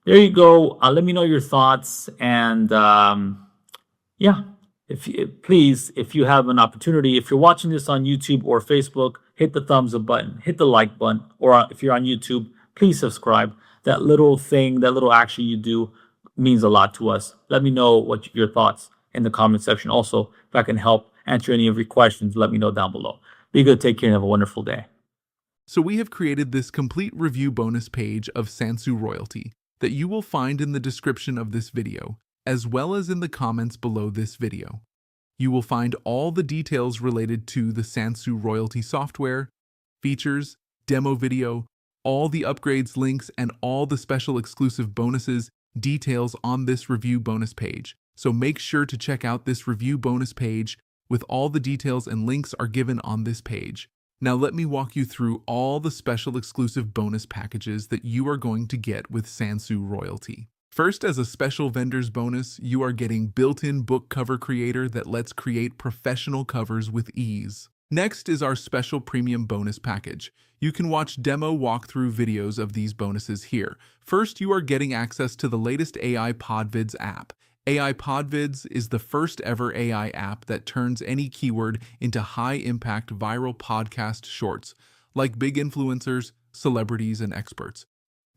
there you go. Let me know your thoughts. And yeah, if you have an opportunity, if you're watching this on YouTube or Facebook, hit the thumbs up button, hit the like button, or if you're on YouTube, please subscribe. That little action you do means a lot to us. Let me know what your thoughts in the comment section. Also, if I can help answer any of your questions, let me know down below. Be good, take care, and have a wonderful day. So we have created this complete review bonus page of Sansuu royalty that you will find in the description of this video, as well as in the comments below this video. You will find all the details related to the Sansuu royalty software, features, demo video, all the upgrades links, and all the special exclusive bonuses details on this review bonus page. So make sure to check out this review bonus page with all the details and links are given on this page. Now let me walk you through all the special exclusive bonus packages that you are going to get with Sansuu royalty. First, as a special vendor's bonus, you are getting built-in book cover creator that lets create professional covers with ease. Next is our special premium bonus package. You can watch demo walkthrough videos of these bonuses here. First, you are getting access to the latest AI Podvids app. AI Podvids is the first ever AI app that turns any keyword into high-impact viral podcast shorts, like big influencers, celebrities, and experts.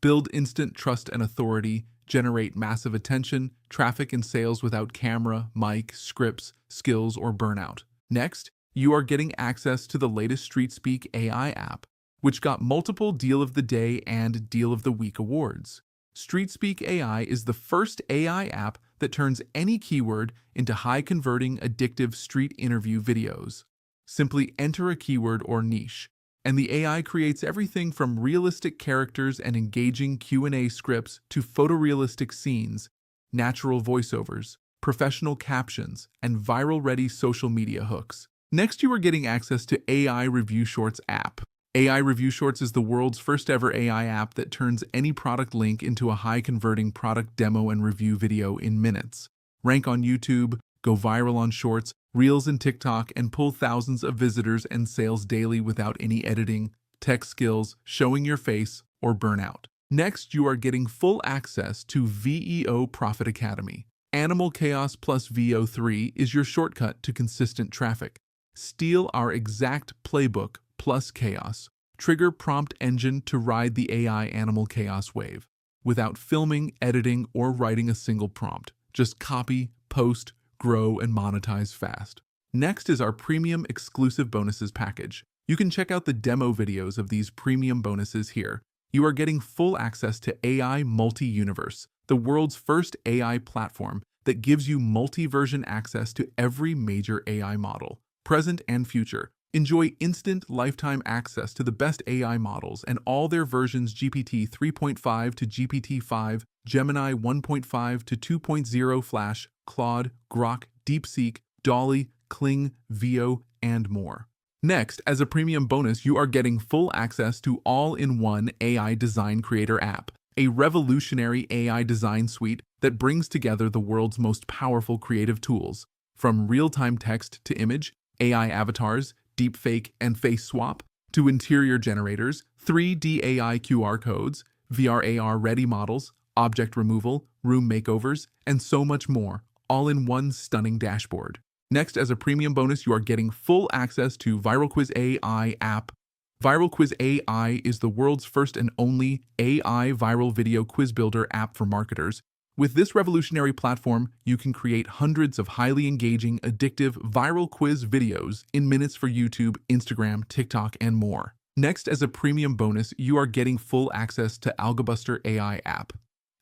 Build instant trust and authority, generate massive attention, traffic, and sales without camera, mic, scripts, skills, or burnout. Next, you are getting access to the latest StreetSpeak AI app, which got multiple Deal of the Day and Deal of the Week awards. StreetSpeak AI is the first AI app that turns any keyword into high-converting, addictive street interview videos. Simply enter a keyword or niche, and the AI creates everything from realistic characters and engaging Q&A scripts to photorealistic scenes, natural voiceovers, professional captions, and viral-ready social media hooks. Next, you are getting access to AI Review Shorts app. AI Review Shorts is the world's first ever AI app that turns any product link into a high-converting product demo and review video in minutes. Rank on YouTube, go viral on Shorts, Reels, and TikTok, and pull thousands of visitors and sales daily without any editing, tech skills, showing your face, or burnout. Next, you are getting full access to VEO Profit Academy. Animal Chaos plus VO3 is your shortcut to consistent traffic. Steal our exact playbook plus chaos. Trigger prompt engine to ride the AI Animal Chaos wave. Without filming, editing, or writing a single prompt. Just copy, post, grow, and monetize fast. Next is our premium exclusive bonuses package. You can check out the demo videos of these premium bonuses here. You are getting full access to AI Multi-Universe, the world's first AI platform that gives you multi-version access to every major AI model, present and future. Enjoy instant lifetime access to the best AI models and all their versions GPT 3.5 to GPT-5, Gemini 1.5 to 2.0 Flash, Claude, Grok, DeepSeek, Dolly, Kling, Veo, and more. Next, as a premium bonus, you are getting full access to all-in-one AI Design Creator app, a revolutionary AI design suite that brings together the world's most powerful creative tools, from real-time text to image, AI avatars, deepfake and face swap, to interior generators, 3D AI QR codes, VR/AR ready models, object removal, room makeovers, and so much more, all in one stunning dashboard. Next, as a premium bonus, you are getting full access to Viral Quiz AI app. Viral Quiz AI is the world's first and only AI viral video quiz builder app for marketers. With this revolutionary platform, you can create hundreds of highly engaging, addictive, viral quiz videos in minutes for YouTube, Instagram, TikTok, and more. Next, as a premium bonus, you are getting full access to Algobuster AI app.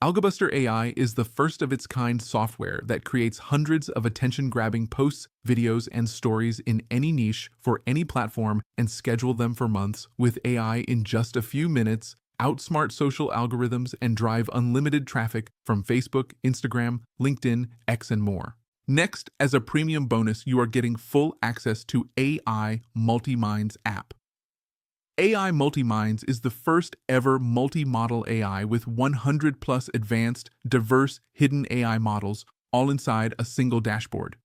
Algobuster AI is the first of its kind software that creates hundreds of attention-grabbing posts, videos, and stories in any niche for any platform and schedule them for months with AI in just a few minutes. Outsmart social algorithms and drive unlimited traffic from Facebook, Instagram, LinkedIn, X, and more. Next, as a premium bonus, you are getting full access to AI Multi-Minds app. AI Multi-Minds is the first ever multi-model AI with 100 plus advanced, diverse, hidden AI models, all inside a single dashboard.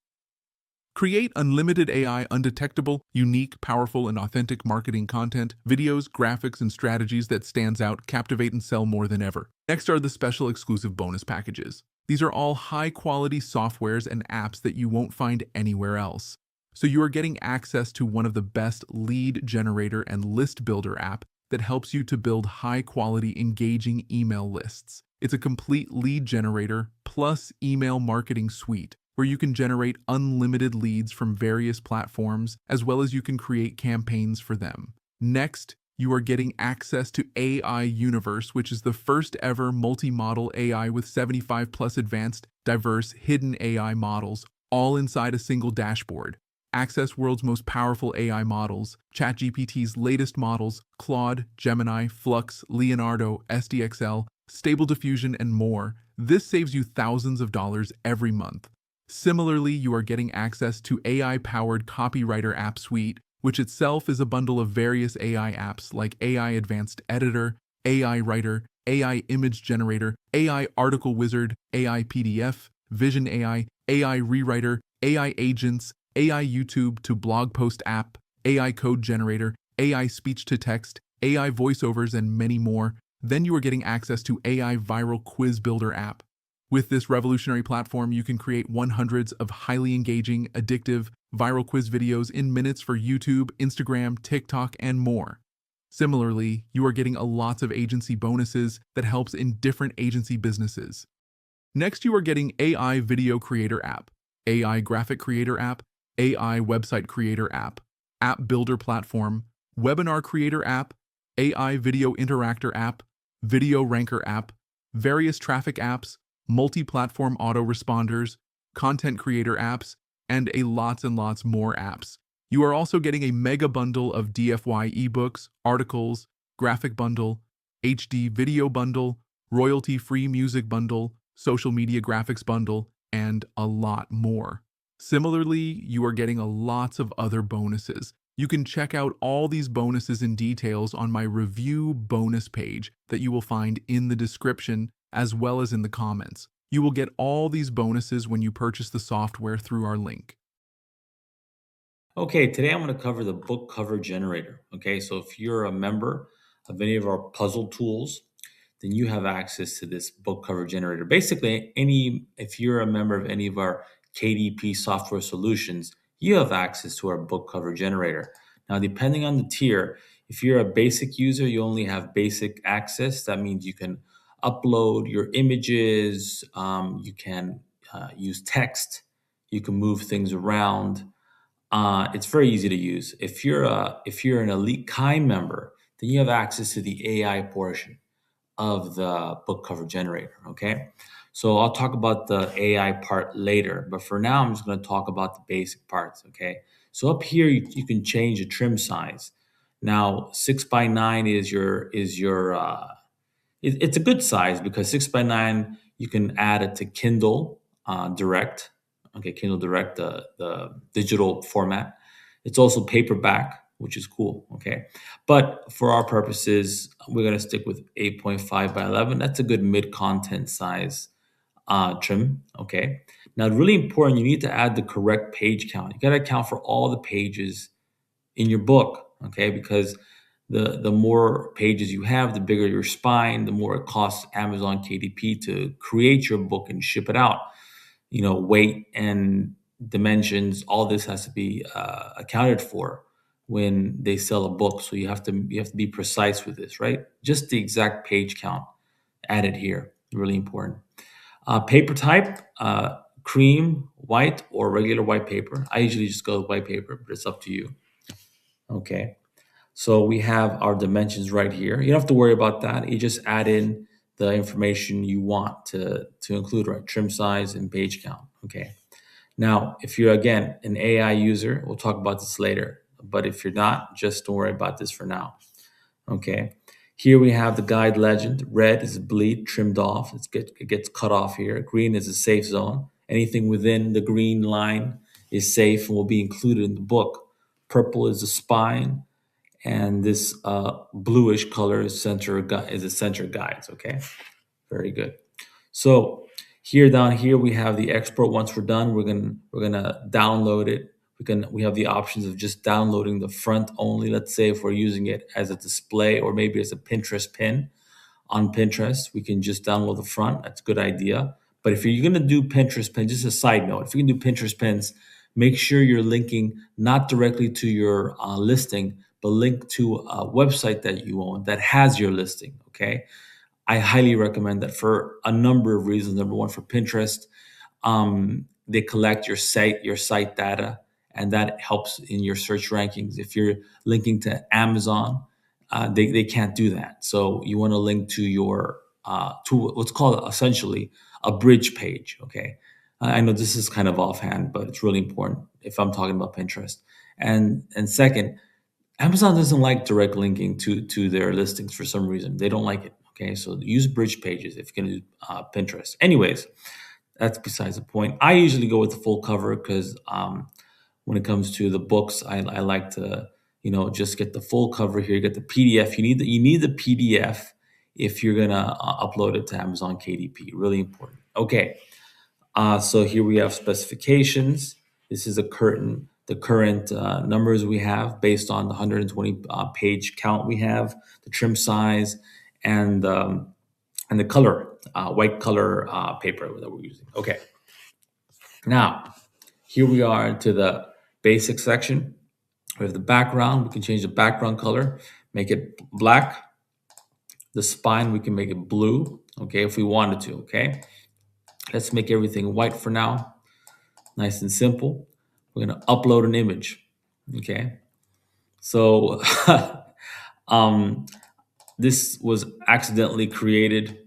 Create unlimited AI, undetectable, unique, powerful, and authentic marketing content, videos, graphics, and strategies that stands out, captivate, and sell more than ever. Next are the special exclusive bonus packages. These are all high-quality softwares and apps that you won't find anywhere else. So you are getting access to one of the best lead generator and list builder app that helps you to build high-quality, engaging email lists. It's a complete lead generator plus email marketing suite, where you can generate unlimited leads from various platforms, as well as you can create campaigns for them. Next, you are getting access to AI Universe, which is the first ever multi-model AI with 75 plus advanced, diverse, hidden AI models, all inside a single dashboard. Access world's most powerful AI models, ChatGPT's latest models, Claude, Gemini, Flux, Leonardo, SDXL, Stable Diffusion, and more. This saves you thousands of dollars every month. Similarly, you are getting access to AI-powered Copywriter App Suite, which itself is a bundle of various AI apps like AI Advanced Editor, AI Writer, AI Image Generator, AI Article Wizard, AI PDF, Vision AI, AI Rewriter, AI Agents, AI YouTube to Blog Post App, AI Code Generator, AI Speech-to-Text, AI Voiceovers, and many more. Then you are getting access to AI Viral Quiz Builder app. With this revolutionary platform, you can create hundreds of highly engaging, addictive, viral quiz videos in minutes for YouTube, Instagram, TikTok, and more. Similarly, you are getting lots of agency bonuses that helps in different agency businesses. Next, you are getting AI Video Creator app, AI Graphic Creator app, AI Website Creator app, App Builder Platform, Webinar Creator app, AI Video Interactor app, Video Ranker app, various traffic apps, multi-platform autoresponders, content creator apps, and lots and lots more apps. You are also getting a mega bundle of DFY ebooks, articles, graphic bundle, HD video bundle, royalty-free music bundle, social media graphics bundle, and a lot more. Similarly, you are getting lots of other bonuses. You can check out all these bonuses and details on my review bonus page that you will find in the description as well as in the comments. You will get all these bonuses when you purchase the software through our link. Okay, today I'm going to cover the book cover generator. Okay, so if you're a member of any of our puzzle tools, then you have access to this book cover generator. Basically, if you're a member of any of our KDP software solutions, you have access to our book cover generator. Now, depending on the tier, if you're a basic user, you only have basic access. That means you can upload your images, you can use text, you can move things around. It's very easy to use. If you're an Elite Kai member, then you have access to the AI portion of the book cover generator. Okay, so I'll talk about the AI part later, but for now, I'm just going to talk about the basic parts. Okay, so up here you can change the trim size. Now 6x9 it's a good size because 6x9 you can add it to Kindle Direct. Okay, Kindle Direct, the digital format. It's also paperback, which is cool. Okay, but for our purposes, we're gonna stick with 8.5x11. That's a good mid-content size trim. Okay. Now, really important, you need to add the correct page count. You got to account for all the pages in your book, okay? Because the more pages you have, the bigger your spine, the more it costs Amazon KDP to create your book and ship it out. You know, weight and dimensions, all this has to be accounted for when they sell a book. So you have to be precise with this, right? Just the exact page count added here, really important. Paper type, cream, white, or regular white paper. I usually just go with white paper, but it's up to you. Okay. So we have our dimensions right here. You don't have to worry about that. You just add in the information you want to include, right? Trim size and page count. Okay. Now, if you're, again, an AI user, we'll talk about this later. But if you're not, just don't worry about this for now. Okay. Here we have the guide legend. Red is bleed, trimmed off. It gets cut off here. Green is a safe zone. Anything within the green line is safe and will be included in the book. Purple is the spine, and this bluish color is the center guides. Okay, very good. So here, down here, we have the export. Once we're done, we're gonna download it. We have the options of just downloading the front only. Let's say if we're using it as a display or maybe as a Pinterest pin on Pinterest, we can just download the front. That's a good idea. But if you're going to do Pinterest pins, just a side note, if you can do Pinterest pins, make sure you're linking not directly to your listing, but link to a website that you own that has your listing. Okay. I highly recommend that for a number of reasons. Number one, for Pinterest, they collect your site data, and that helps in your search rankings. If you're linking to Amazon, they can't do that. So you want to link to your to what's called essentially a bridge page. Okay, I know this is kind of offhand, but it's really important if I'm talking about Pinterest. And second, Amazon doesn't like direct linking to their listings for some reason. They don't like it. Okay, so use bridge pages if you're going to do Pinterest. Anyways, that's besides the point. I usually go with the full cover because when it comes to the books, I like to just get the full cover here. You get the PDF. You need the PDF if you're gonna upload it to Amazon KDP. Really important. Okay, so here we have specifications. This is the current numbers we have based on the 120 page count we have, the trim size, and the color, white color paper that we're using. Okay. Now, here we are to the basic section. We have the background. We can change the background color, make it black. The spine, we can make it blue, okay, if we wanted to, okay? Let's make everything white for now. Nice and simple. We're gonna upload an image, okay? So this was accidentally created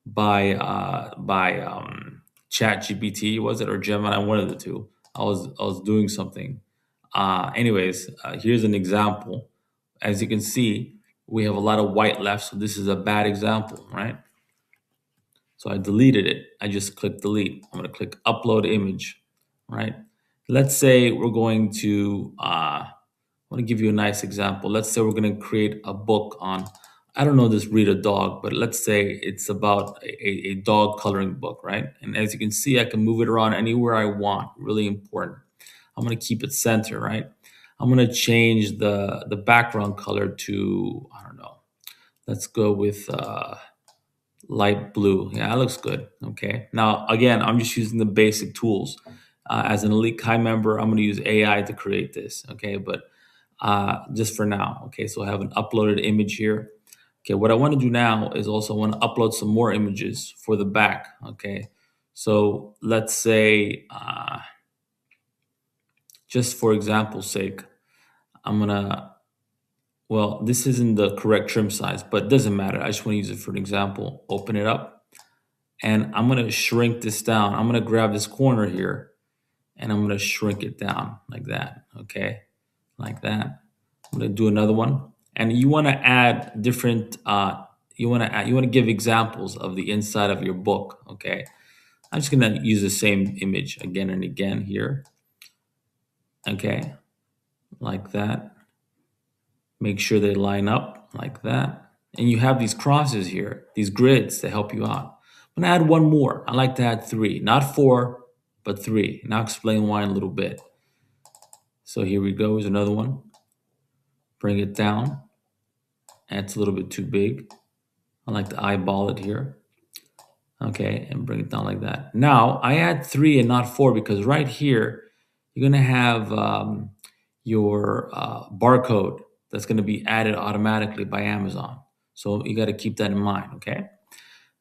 by Chat GPT, was it, or Gemini, one of the two. I was doing something. Anyways, here's an example. As you can see, we have a lot of white left, so this is a bad example, right? So I deleted it. I just clicked delete. I'm gonna click upload image, right? Let's say we're going to want to give you a nice example. Let's say we're going to create a book on, I don't know this breed of dog, but let's say it's about a dog coloring book, right? And as you can see, I can move it around anywhere I want. Really important. I'm going to keep it center, right? I'm going to change the background color to, I don't know, let's go with light blue. Yeah, that looks good. Okay. Now, again, I'm just using the basic tools. As an Elite Kai member, I'm going to use AI to create this. Okay. But just for now. Okay. So I have an uploaded image here. Okay. What I want to do now is also want to upload some more images for the back. Okay. So let's say, just for example's sake, I'm going to, well, this isn't the correct trim size, but it doesn't matter. I just want to use it for an example. Open it up. And I'm going to shrink this down. I'm going to grab this corner here and I'm going to shrink it down like that. Okay. Like that. I'm going to do another one. And you want to add different, you want to give examples of the inside of your book. Okay. I'm just going to use the same image again and again here. Okay. Like that. Make sure they line up like that. And you have these crosses here, these grids to help you out. I'm gonna add one more. I like to add 3, not 4, but 3. And I'll explain why in a little bit. So here we go, here's another one. Bring it down. That's a little bit too big. I like to eyeball it here. Okay, and bring it down like that. Now, I add 3 and not 4 because right here, you're gonna have your barcode that's gonna be added automatically by Amazon. So you gotta keep that in mind, okay?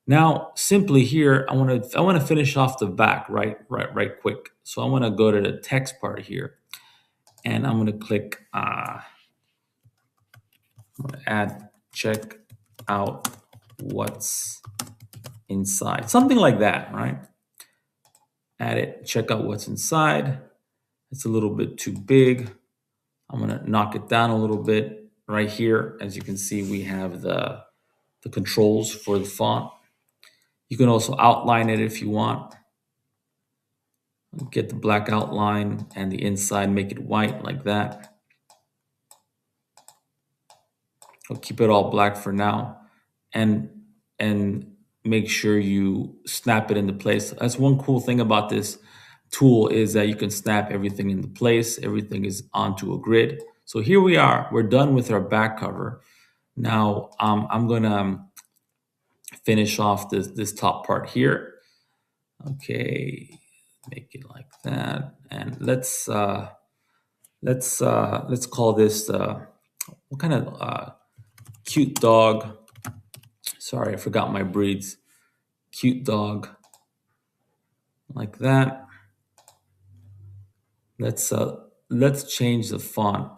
Now, simply here, I want to finish off the back right quick. So I want to go to the text part here, and I'm going to click. I'm going to add check out what's inside, something like that, right? Add it. Check out what's inside. It's a little bit too big. I'm going to knock it down a little bit right here. As you can see, we have the controls for the font. You can also outline it if you want. Get the black outline and the inside, make it white like that. I'll keep it all black for now, and make sure you snap it into place. That's one cool thing about this tool is that you can snap everything into place. Everything is onto a grid. So here we are. We're done with our back cover. Now I'm gonna finish off this top part here. Okay, make it like that, and let's call this what kind of cute dog. Sorry, I forgot my breeds. Cute dog, like that. Let's change the font.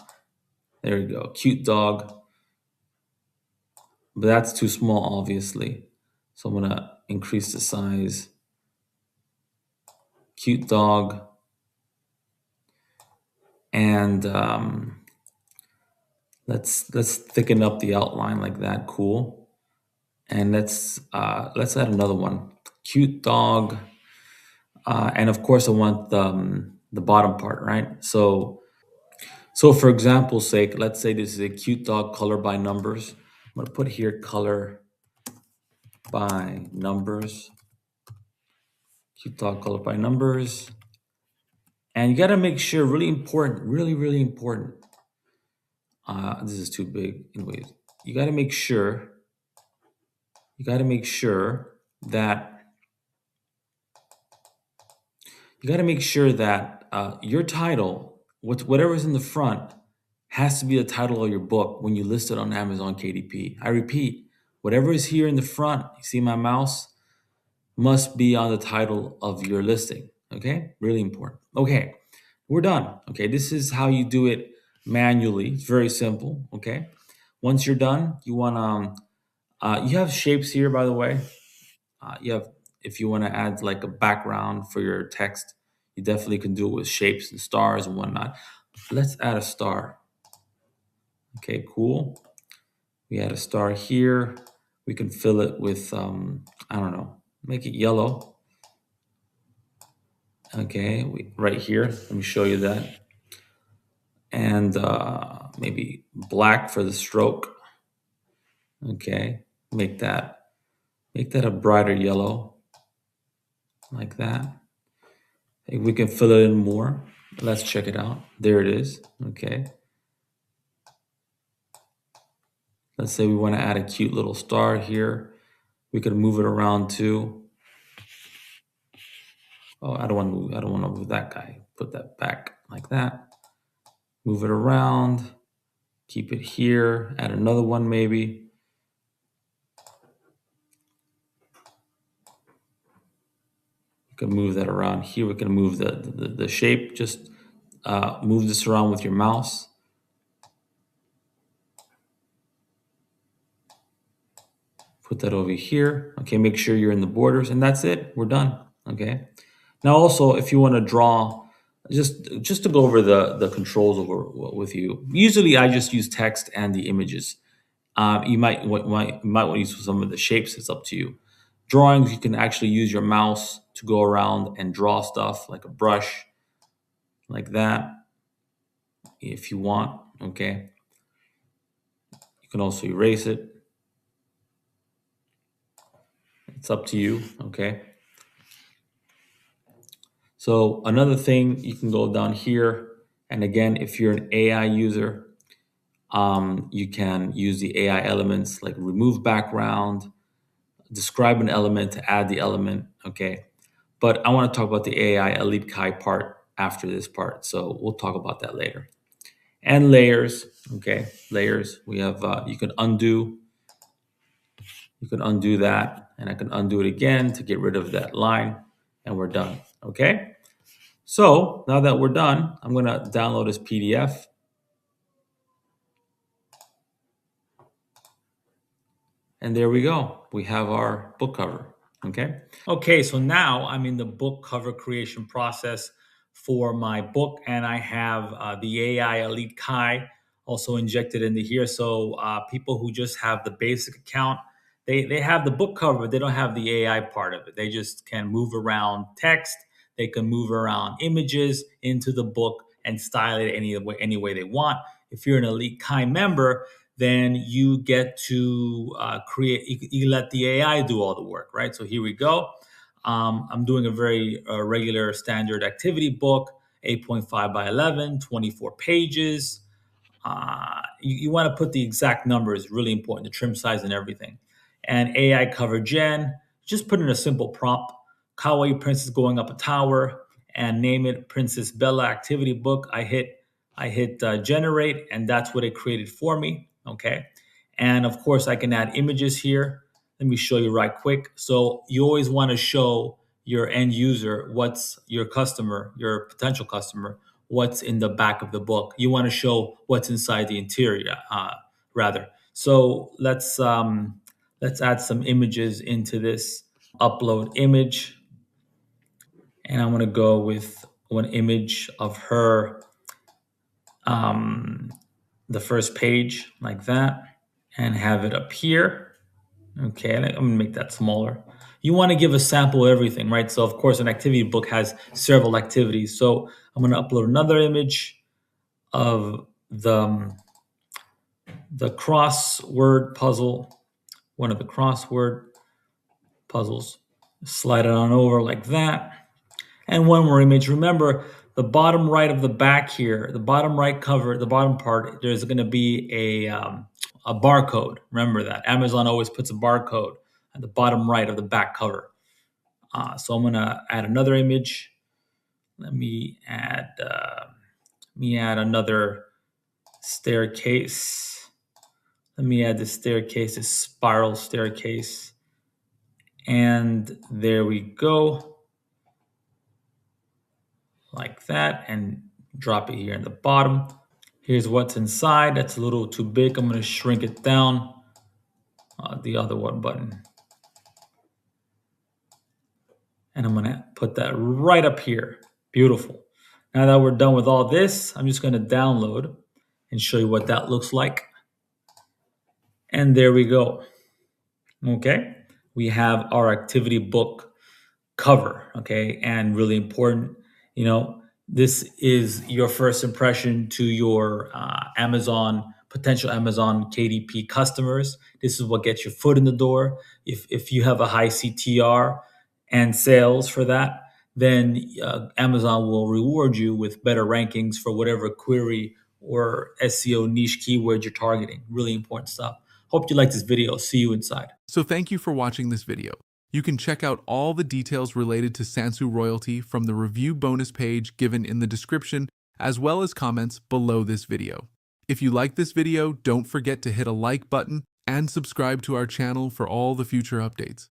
There we go, cute dog. But that's too small, obviously. So I'm gonna increase the size. Cute dog, and let's thicken up the outline like that. Cool. And let's add another one. Cute dog, and of course I want the bottom part, right? So for example's sake, let's say this is a cute dog color by numbers. I'm gonna put here color by numbers. Cute dog color by numbers. And you gotta make sure, really important, really important. This is too big. Anyways, you gotta make sure that your title, whatever's in the front, has to be the title of your book when you list it on Amazon KDP. I repeat, whatever is here in the front, you see my mouse, must be on the title of your listing. Okay, really important. Okay, we're done. Okay, this is how you do it manually. It's very simple. Okay, once you're done, you want you have shapes here, by the way. You have, if you want to add like a background for your text, you definitely can do it with shapes and stars and whatnot. Let's add a star. Okay, cool. We add a star here. We can fill it with, I don't know, make it yellow. Okay, right here. Let me show you that. And maybe black for the stroke. Okay, make that a brighter yellow, like that. If we can fill it in more, let's check it out. There it is. Okay. Let's say we want to add a cute little star here. We could move it around too. Oh, I don't want to move that guy. Put that back like that. Move it around. Keep it here. Add another one maybe. We can move that around here. We can move the shape. Just move this around with your mouse. Put that over here. Okay, make sure you're in the borders, and that's it. We're done. Okay. Now, also, if you want to draw, just to go over the controls over with you. Usually, I just use text and the images. You might want to use some of the shapes. It's up to you. Drawings, you can actually use your mouse to go around and draw stuff like a brush, like that, if you want. Okay. You can also erase it. It's up to you. Okay. So another thing, you can go down here. And again, if you're an AI user, you can use the AI elements like remove background, describe an element to add the element. Okay. But I want to talk about the AI Elite Kai part after this part. So we'll talk about that later. And layers. Okay. Layers. We have, you can undo that, and I can undo it again to get rid of that line, and we're done. Okay. So now that we're done, I'm going to download this PDF. And there we go. We have our book cover. Okay. Okay. So now I'm in the book cover creation process for my book, and I have the AI Elite Kai also injected into here. So people who just have the basic account, they have the book cover, but they don't have the AI part of it. They just can move around text. They can move around images into the book and style it any way they want. If you're an Elite Kai member, then you get to create, you let the AI do all the work, right? So here we go. I'm doing a very regular standard activity book, 8.5 by 11, 24 pages. You want to put the exact numbers, really important, the trim size and everything. And AI cover gen, just put in a simple prompt, Kawaii Princess going up a tower, and name it Princess Bella activity book. I hit generate, and that's what it created for me. Okay. And of course, I can add images here. Let me show you right quick. So you always want to show your end user, what's your customer, your potential customer, what's in the back of the book. You want to show what's inside the interior, rather. So let's add some images into this. Upload image, and I'm going to go with one image of her, the first page, like that, and have it up here. Okay, I'm gonna make that smaller. You want to give a sample of everything, right? So of course, an activity book has several activities. So I'm going to upload another image of the crossword puzzle, one of the crossword puzzles. Slide it on over like that. And one more image. Remember, the bottom right of the back here, the bottom right cover, the bottom part, there's going to be a barcode. Remember that. Amazon always puts a barcode at the bottom right of the back cover. So I'm going to add another image. Let me add another staircase. Let me add the staircase, this spiral staircase. And there we go. Like that, and drop it here in the bottom. Here's what's inside. That's a little too big. I'm going to shrink it down. The other one button. And I'm going to put that right up here. Beautiful. Now that we're done with all this, I'm just going to download and show you what that looks like. And there we go. Okay. We have our activity book cover. Okay. And really important, This is your first impression to your potential Amazon KDP customers. This is what gets your foot in the door. If you have a high CTR and sales for that, then Amazon will reward you with better rankings for whatever query or SEO niche keyword you're targeting. Really important stuff. Hope you like this video. See you inside. So thank you for watching this video. You can check out all the details related to Sansuu royalty from the review bonus page given in the description, as well as comments below this video. If you like this video, don't forget to hit a like button and subscribe to our channel for all the future updates.